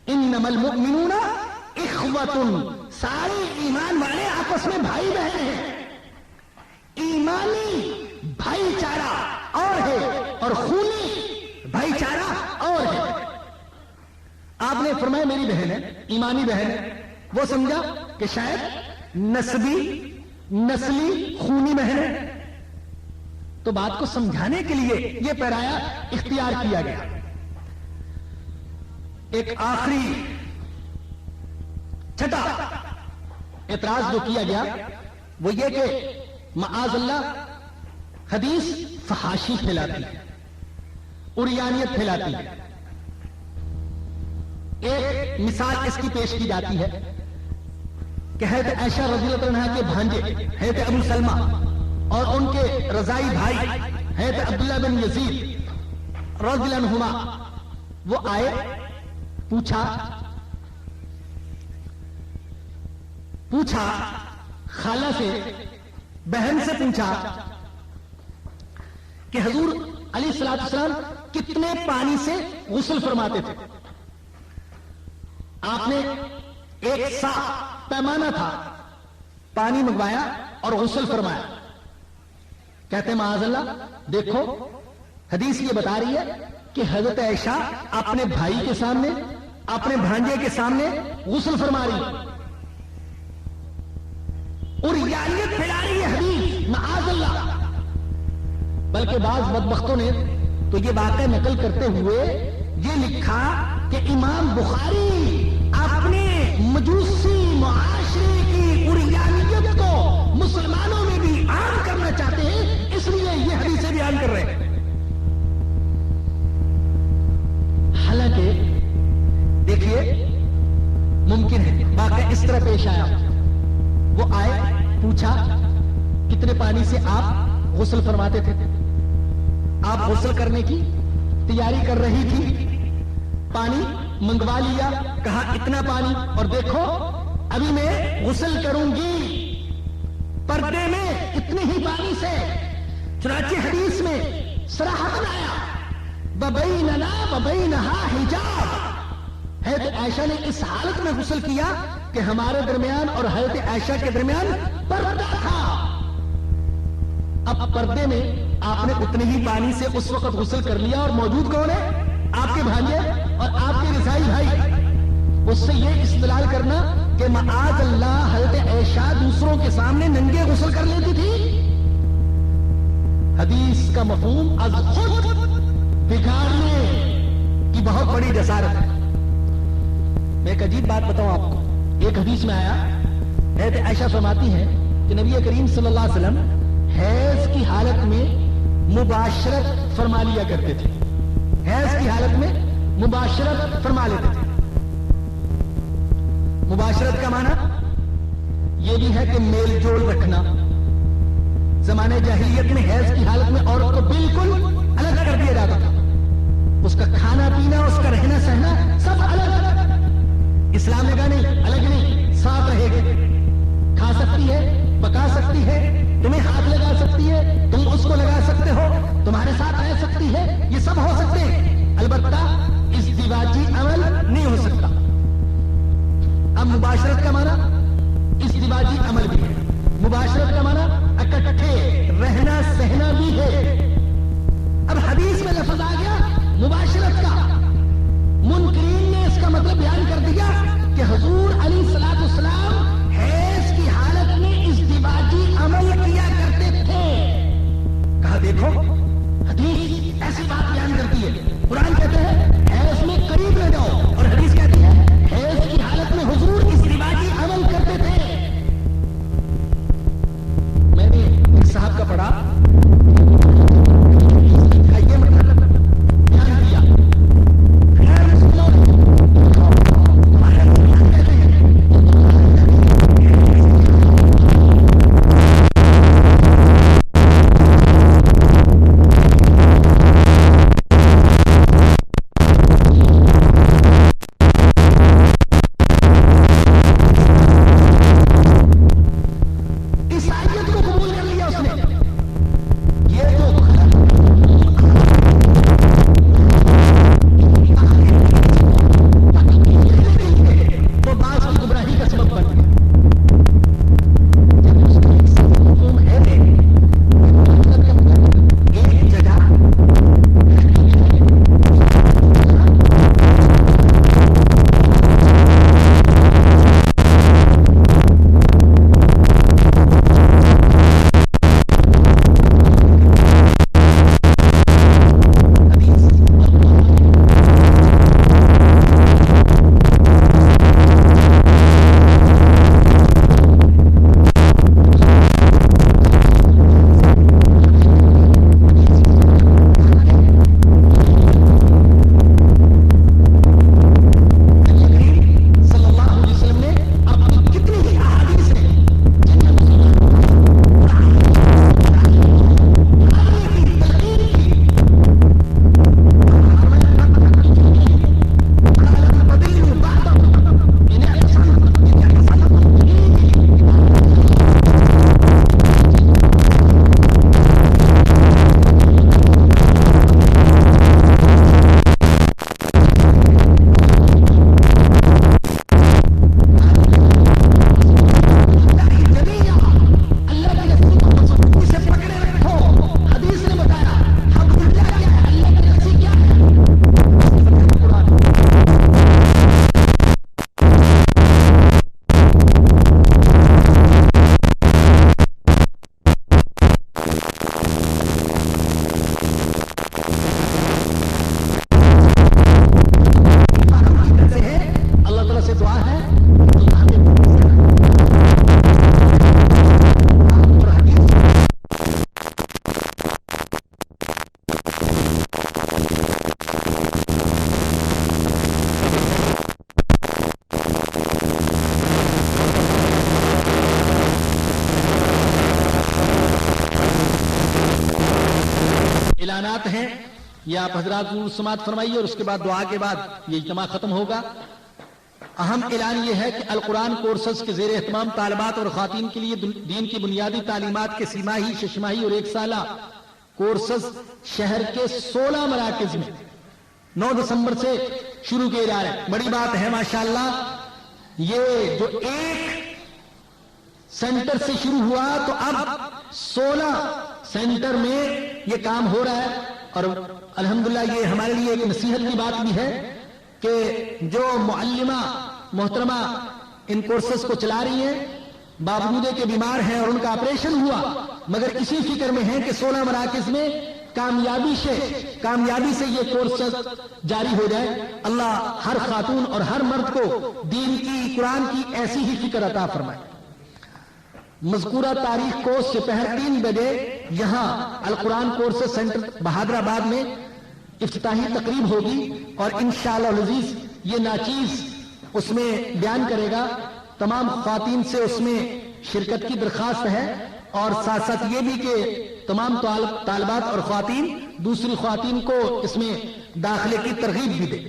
انما المؤمنون اخوۃ، سارے ایمان والے آپس میں بھائی بہن ہیں۔ ایمانی بھائی چارہ اور ہے اور خونی بھائی چارہ اور ہے۔ آپ نے فرمایا میری بہن ہے، ایمانی بہن ہے، وہ سمجھا کہ شاید نسلی خونی بہن ہے، تو بات کو سمجھانے کے لیے یہ پیرایا اختیار کیا گیا۔ ایک آخری چھٹا اعتراض جو کیا گیا وہ یہ کہ معاذ اللہ حدیث فحاشی پھیلاتی ہے، عریانیت پھیلاتی ہے۔ ایک مثال اس کی پیش کی جاتی ہے کہ حضرت عائشہ رضی اللہ عنہا کے بھانجے حضرت ابو سلمہ اور ان کے رضائی بھائی حضرت عبداللہ بن یزید رضی اللہ عنہما وہ آئے، پوچھا خالہ سے، بہن سے پوچھا کہ حضور علیہ الصلوۃ والسلام کتنے پانی سے غسل فرماتے تھے؟ آپ نے ایک سا پیمانہ تھا، پانی منگوایا اور غسل فرمایا۔ کہتے ہیں معاذ اللہ دیکھو حدیث یہ بتا رہی ہے کہ حضرت عائشہ اپنے بھائی کے سامنے، اپنے بھانجے کے سامنے غسل فرما رہی ہے اور یاریت پھیلا رہی ہے حدیث، معاذ اللہ۔ بلکہ بعض بدبختوں نے تو یہ واقعہ نقل کرتے ہوئے یہ لکھا کہ امام بخاری اپنے مجوسی معاشرے کی عریانیت کو مسلمانوں میں بھی عام کرنا چاہتے ہیں، اس لیے یہ حدیثیں بیان کر رہے ہیں۔ حالانکہ دیکھیے ممکن ہے واقعہ اس طرح پیش آیا، وہ آئے پوچھا کتنے پانی سے آپ غسل فرماتے تھے؟ آپ غسل کرنے کی تیاری کر رہی تھی، پانی منگوا لیا، کہا اتنا پانی، اور دیکھو ابھی میں غسل کروں گی پردے میں اتنے ہی پانی سے۔ چنانچہ حدیث میں صراحتاً آیا ببیننا وبینہا حجاب، حضرت عائشہ نے اس حالت میں غسل کیا کہ ہمارے درمیان اور حضرت عائشہ کے درمیان پردہ تھا۔ اب پردے میں آپ نے اتنے ہی پانی سے اس وقت غسل کر لیا، اور موجود کون ہے؟ آپ کے بھانجے اور آپ کے رضائی بھائی۔ اس سے یہ استدلال کرنا کہ معاذ اللہ حضرت عائشہ دوسروں کے سامنے ننگے غسل کر لیتی تھی، حدیث کا مفہوم از خود بگاڑنے کی بہت بڑی جسارت ہے۔ میں ایک عجیب بات بتاؤں آپ کو، ایک حدیث میں آیا حضرت عائشہ فرماتی ہیں کہ نبی کریم صلی اللہ علیہ وسلم حیض کی حالت میں مباشرت فرما لیا کرتے تھے، حیض کی حالت میں مباشرت فرما لیتے تھے۔ مباشرت کا معنی یہ بھی ہے کہ میل جول رکھنا۔ زمانے جاہلیت میں حیض کی حالت میں عورت کو بالکل الگ کر دیا جاتا تھا، اس کا کھانا پینا، اس کا رہنا سہنا سب الگ۔ اسلام نے کہا نہیں، الگ نہیں، ساتھ رہے گی، کھا سکتی ہے، پکا سکتی ہے، تمہیں ہاتھ لگا سکتی ہے، تم اس کو لگا سکتے ہو، تمہارے ساتھ رہ سکتی ہے، یہ سب ہو سکتے ہیں، البتہ ازدواجی عمل نہیں ہو سکتا۔ اب مباشرت کا معنی ازدواجی عمل بھی ہے، مباشرت کا معنی اکٹھے رہنا سہنا بھی ہے۔ اب حدیث میں لفظ آ گیا مباشرت کا، منکرین نے اس کا مطلب بیان کر دیا کہ حضور علیہ الصلوۃ والسلام حیض کی حالت میں ازدواجی عمل کیا کرتے تھے۔ کہا دیکھو حدیث ایسی بات بیان کرتی ہے، قرآن کہتے ہیں حیض میں قریب نہ جاؤ، اور حدیث کہتی ہے حیض کی حالت میں حضور ازدواجی عمل کرتے تھے۔ میں نے ایک صاحب کا پڑھا، یہ مطلب بیان کیا اعلانات ہیں، یہ آپ حضرات ضرور سماعت فرمائیے اور اس کے بعد دعا کے بعد یہ اجتماع ختم ہوگا۔ اہم اعلان یہ ہے کہ القرآن کورسز کے زیر اہتمام طالبات اور خواتین کے لیے دین کی بنیادی تعلیمات کے 3 ماہی 6 ماہی اور 1 سالہ کورسز شہر کے 16 مراکز میں 9 دسمبر سے شروع کیے جا رہے ہیں۔ بڑی بات ہے ماشاءاللہ، یہ جو ایک سینٹر سے شروع ہوا تو اب 16 سینٹر میں یہ کام ہو رہا ہے، اور الحمدللہ یہ ہمارے لیے ایک نصیحت کی بات بھی ہے کہ جو معلمہ محترمہ ان کورسز کو چلا رہی ہیں، باوجود کہ بیمار ہیں اور ان کا آپریشن ہوا، مگر اسی فکر میں ہیں کہ 16 مراکز میں کامیابی سے یہ کورسز جاری ہو جائے۔ اللہ ہر خاتون اور ہر مرد کو دین کی، قرآن کی ایسی ہی فکر عطا فرمائے۔ مذکورہ تاریخ کو سپہر 3 بجے یہاں القرآن کورسز سینٹر بہادر آباد میں افتتاحی تقریب ہوگی، اور انشاءاللہ العزیز یہ ناچیز اس میں بیان کرے گا۔ تمام خواتین سے اس میں شرکت کی درخواست ہے، اور ساتھ ساتھ یہ بھی کہ تمام طالبات اور خواتین دوسری خواتین کو اس میں داخلے کی ترغیب بھی دے۔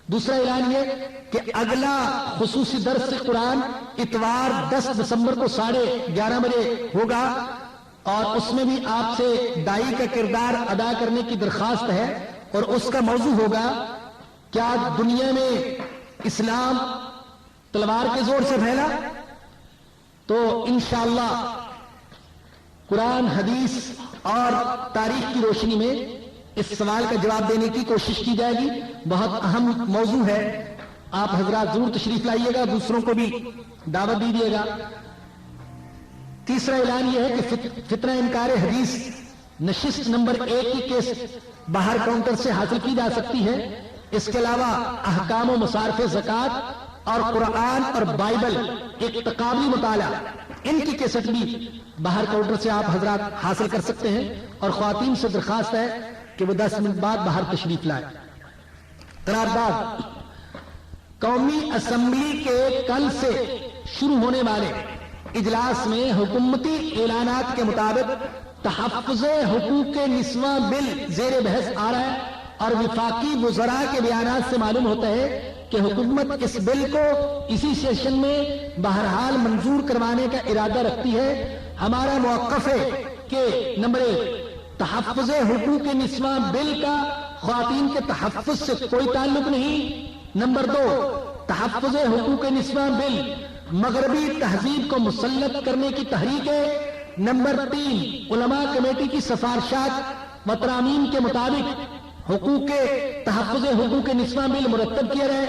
دوسرا اعلان یہ کہ اگلا خصوصی درس قرآن اتوار 10 دسمبر کو 11:30 بجے ہوگا، اور اس میں بھی آپ سے دائی کا کردار ادا کرنے کی درخواست ہے، اور اس کا موضوع ہوگا کیا دنیا میں اسلام تلوار کے زور سے پھیلا؟ تو انشاءاللہ قرآن، حدیث اور تاریخ کی روشنی میں اس سوال کا جواب دینے کی کوشش کی جائے گی۔ بہت اہم موضوع ہے، آپ حضرات ضرور تشریف لائیے گا، دوسروں کو بھی دعوت دیجیے گا۔ تیسرا اعلان یہ ہے کہ فتنہ انکار حدیث نشست نمبر 1 کی کیس باہر کاؤنٹر سے حاصل کی جا سکتی ہے۔ اس کے علاوہ احکام و مصارف زکوٰۃ اور قرآن اور بائبل ایک تقابلی مطالعہ، ان کی کیسٹ بھی باہر کاؤنٹر سے آپ حضرات حاصل کر سکتے ہیں، اور خواتین سے درخواست ہے کہ وہ 10 منٹ بعد باہر تشریف لائیں۔ قرارداد قومی اسمبلی کے کل سے شروع ہونے والے اجلاس میں حکومتی اعلانات کے مطابق تحفظ حقوق نسواں بل زیر بحث آ رہا ہے، اور وفاقی وزراء کے بیانات سے معلوم ہوتا ہے کہ حکومت اس بل کو اسی سیشن میں بہرحال منظور کروانے کا ارادہ رکھتی ہے۔ ہمارا موقف ہے کہ نمبر 1 تحفظ حقوق نسواں بل کا خواتین کے تحفظ سے کوئی تعلق نہیں۔ نمبر 2 تحفظ حقوق نسواں بل مغربی تہذیب کو مسلط کرنے کی تحریک ہے۔ نمبر 3 علماء کمیٹی کی سفارشات و ترامیم کے مطابق تحفظ حقوق نسواں بل مرتب کیا جائے۔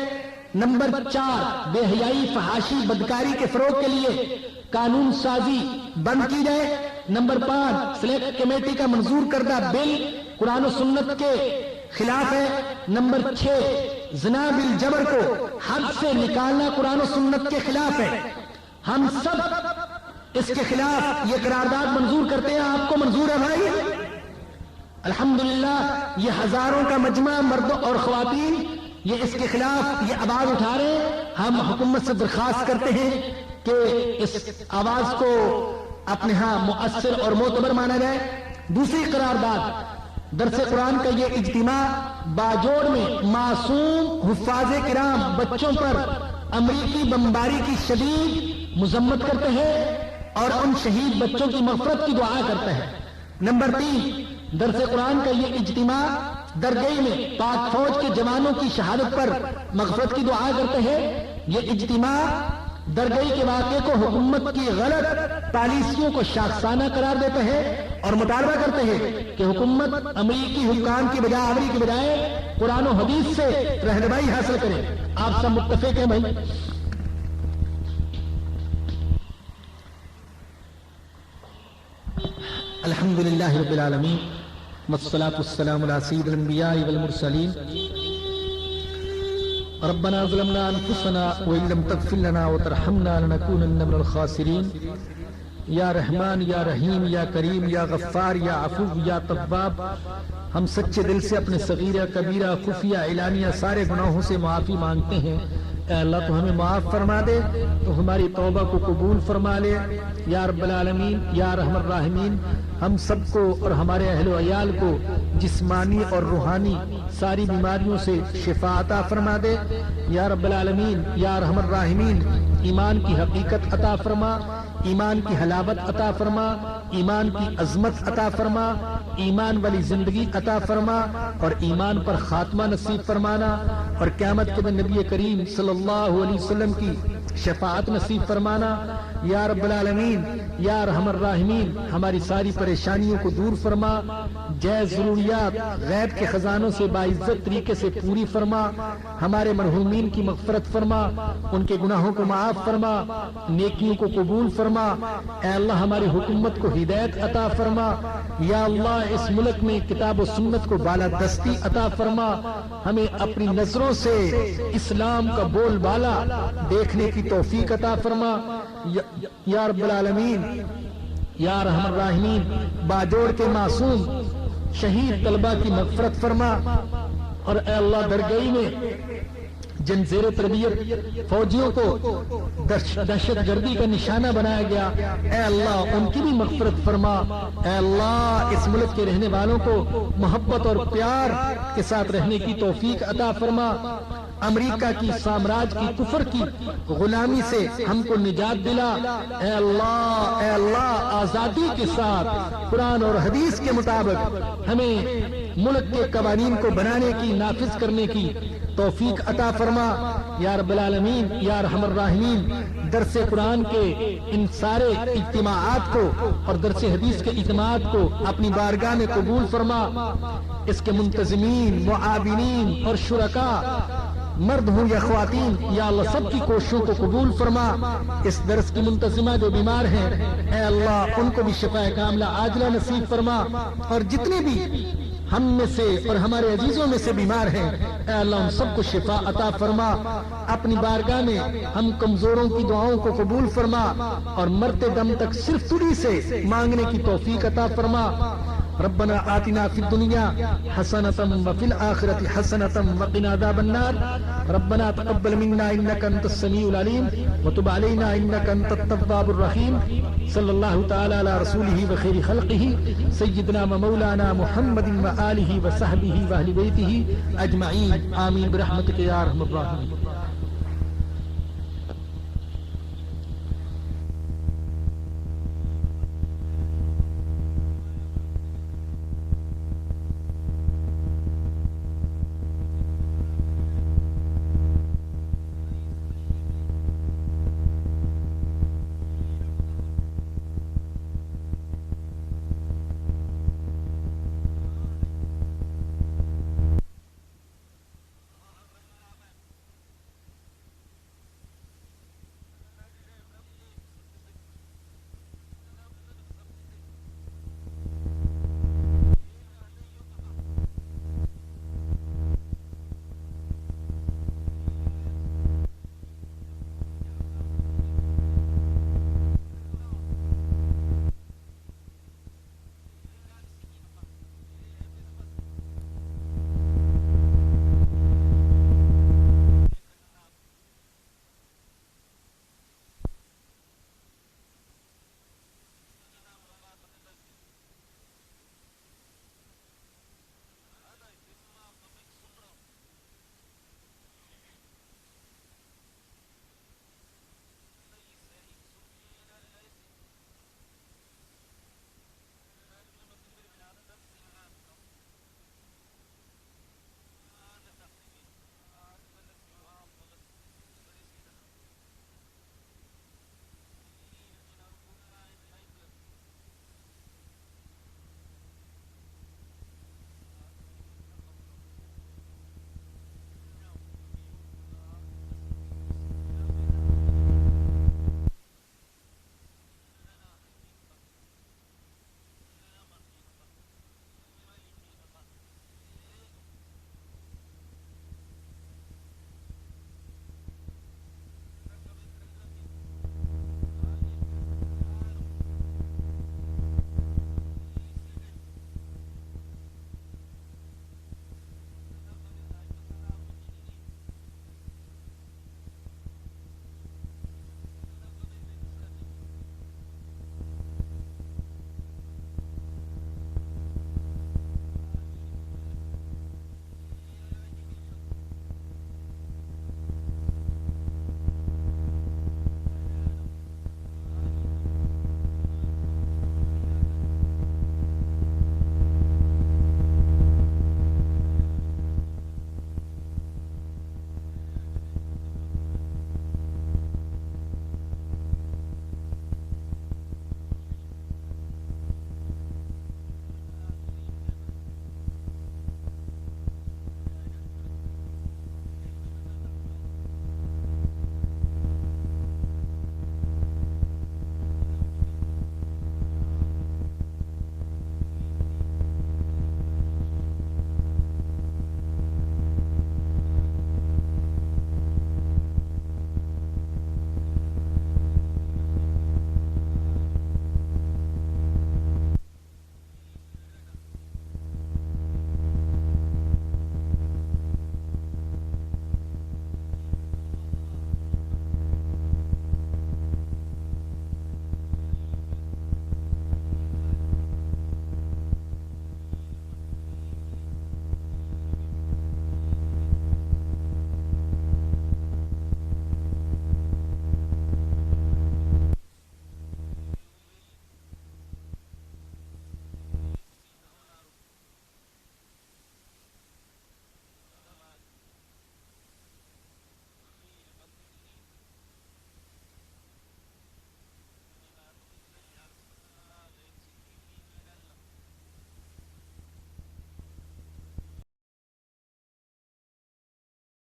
نمبر 4 بے حیائی، فحاشی، بدکاری کے فروغ کے لیے قانون سازی بند کی جائے۔ نمبر 5 سلیکٹ کمیٹی کا منظور کردہ بل قرآن و سنت کے خلاف ہے۔ نمبر 6 زنا بالجبر کو حد سے نکالنا قرآن و سنت کے خلاف ہے۔ ہم سب اس کے خلاف یہ قرارداد منظور کرتے ہیں۔ آپ کو منظور ہے بھائی؟ الحمدللہ یہ ہزاروں کا مجمع مرد اور خواتین یہ اس کے خلاف یہ آواز اٹھا رہے ہیں۔ ہم حکومت سے درخواست کرتے ہیں کہ اس آواز کو اپنے ہاں مؤثر اور معتبر مانا جائے۔ دوسری قرارداد درس قرآن کا یہ اجتماع باجوڑ میں معصوم حفاظ کرام بچوں پر امریکی بمباری کی شدید مذمت کرتے ہیں اور ان شہید بچوں کی مغفرت کی دعا کرتے ہیں۔ نمبر 3 درس قرآن کا یہ اجتماع درگئی میں پاک فوج کے جوانوں کی شہادت پر مغفرت کی دعا کرتے ہیں۔ یہ اجتماع درگئی کے واقعے کو حکومت کی غلط پالیسیوں کو شاخسانہ قرار دیتے ہیں اور مطالبہ کرتے ہیں کہ حکومت امریکی حکام کی بجاوری کے بجائے قرآن و حدیث سے رہنمائی حاصل کرے۔ آپ سب متفق ہیں بھائی؟ الحمدللہ رب العالمین والصلاة والسلام علی سید الانبیاء والمرسلین۔ ربنا ظلمنا انفسنا وان لم تغفر لنا وترحمنا لنكونن من الخاسرین۔ یا رحمان یا رحیم یا کریم یا غفار یا عفو یا تواب، ہم سچے دل سے اپنے صغیرہ کبیرہ خفیہ اعلانیہ سارے گناہوں سے معافی مانگتے ہیں۔ اے اللہ تو ہمیں معاف فرما دے، تو ہماری توبہ کو قبول فرما لے یا رب العالمین یا ارحم الراحمین۔ ہم سب کو اور ہمارے اہل و عیال کو جسمانی اور روحانی ساری بیماریوں سے شفا عطا فرما دے یا رب العالمین یا ارحم الراحمین۔ ایمان کی حقیقت عطا فرما، ایمان کی حلاوت عطا فرما، ایمان کی عظمت عطا فرما، ایمان والی زندگی عطا فرما اور ایمان پر خاتمہ نصیب فرمانا، اور قیامت کے دن نبی کریم صلی اللہ علیہ وسلم کی شفاعت نصیب فرمانا یا رب العالمین یا ارحم الراحمین۔ ہماری ساری پریشانیوں کو دور فرما، جائز ضروریات غیب کے خزانوں سے باعزت طریقے سے پوری فرما، ہمارے مرحومین کی مغفرت فرما، ان کے گناہوں کو معاف فرما، نیکیوں کو قبول فرما۔ اے اللہ ہماری حکومت کو ہدایت عطا فرما یا اللہ، اس ملک میں کتاب و سنت کو بالادستی عطا فرما، ہمیں اپنی نظروں سے اسلام کا بول بالا دیکھنے کی توفیق عطا فرما یا رب العالمین یا ارحم الراحمین۔ باجوڑ کے معصوم شہید طلبہ کی مغفرت فرما، اور اے اللہ درگاہ میں جن زیر تربیت فوجیوں کو دہشت گردی کا نشانہ بنایا گیا، اے اللہ ان کی بھی مغفرت فرما۔ اے اللہ اس ملک کے رہنے والوں کو محبت اور پیار کے ساتھ رہنے کی توفیق عطا فرما، امریکہ کی سامراج کی کفر کی غلامی سے ہم کو نجات دلا۔ اے اللہ آزادی کے ساتھ قرآن اور حدیث کے مطابق ہمیں ملک کے قوانین کو بنانے کی، نافذ کرنے کی توفیق عطا فرما یا رب العالمین یا ارحم الراحمین۔ درس قرآن کے ان سارے اجتماعات کو اور درس حدیث کے اجتماعات کو اپنی بارگاہ میں قبول فرما، اس کے منتظمین، معاونین اور شرکاء مرد ہوں یا خواتین یا اللہ سب کی کوششوں کو قبول فرما۔ اس درس کی منتظمہ جو بیمار ہیں اے اللہ ان کو بھی شفاء کاملہ عاجلہ نصیب فرما، اور جتنے بھی ہم میں سے اور ہمارے عزیزوں میں سے بیمار ہیں اے اللہ ان سب کو شفا عطا فرما۔ اپنی بارگاہ میں ہم کمزوروں کی دعاؤں کو قبول فرما، اور مرتے دم تک صرف تجھی سے مانگنے کی توفیق عطا فرما۔ ربنا آتنا فی الدنیا حسنۃ وفی الآخرۃ حسنۃ وقنا عذاب النار۔ ربنا تقبل منا انک انت السمیع العلیم وتب علینا انک انت التواب الرحیم۔ صلی اللہ تعالی علی رسولہ وخیر خلقہ سیدنا و مولانا محمد وآلہ وصحبہ واہل بیتہ اجمعین، آمین برحمتک یا ارحم الراحمین۔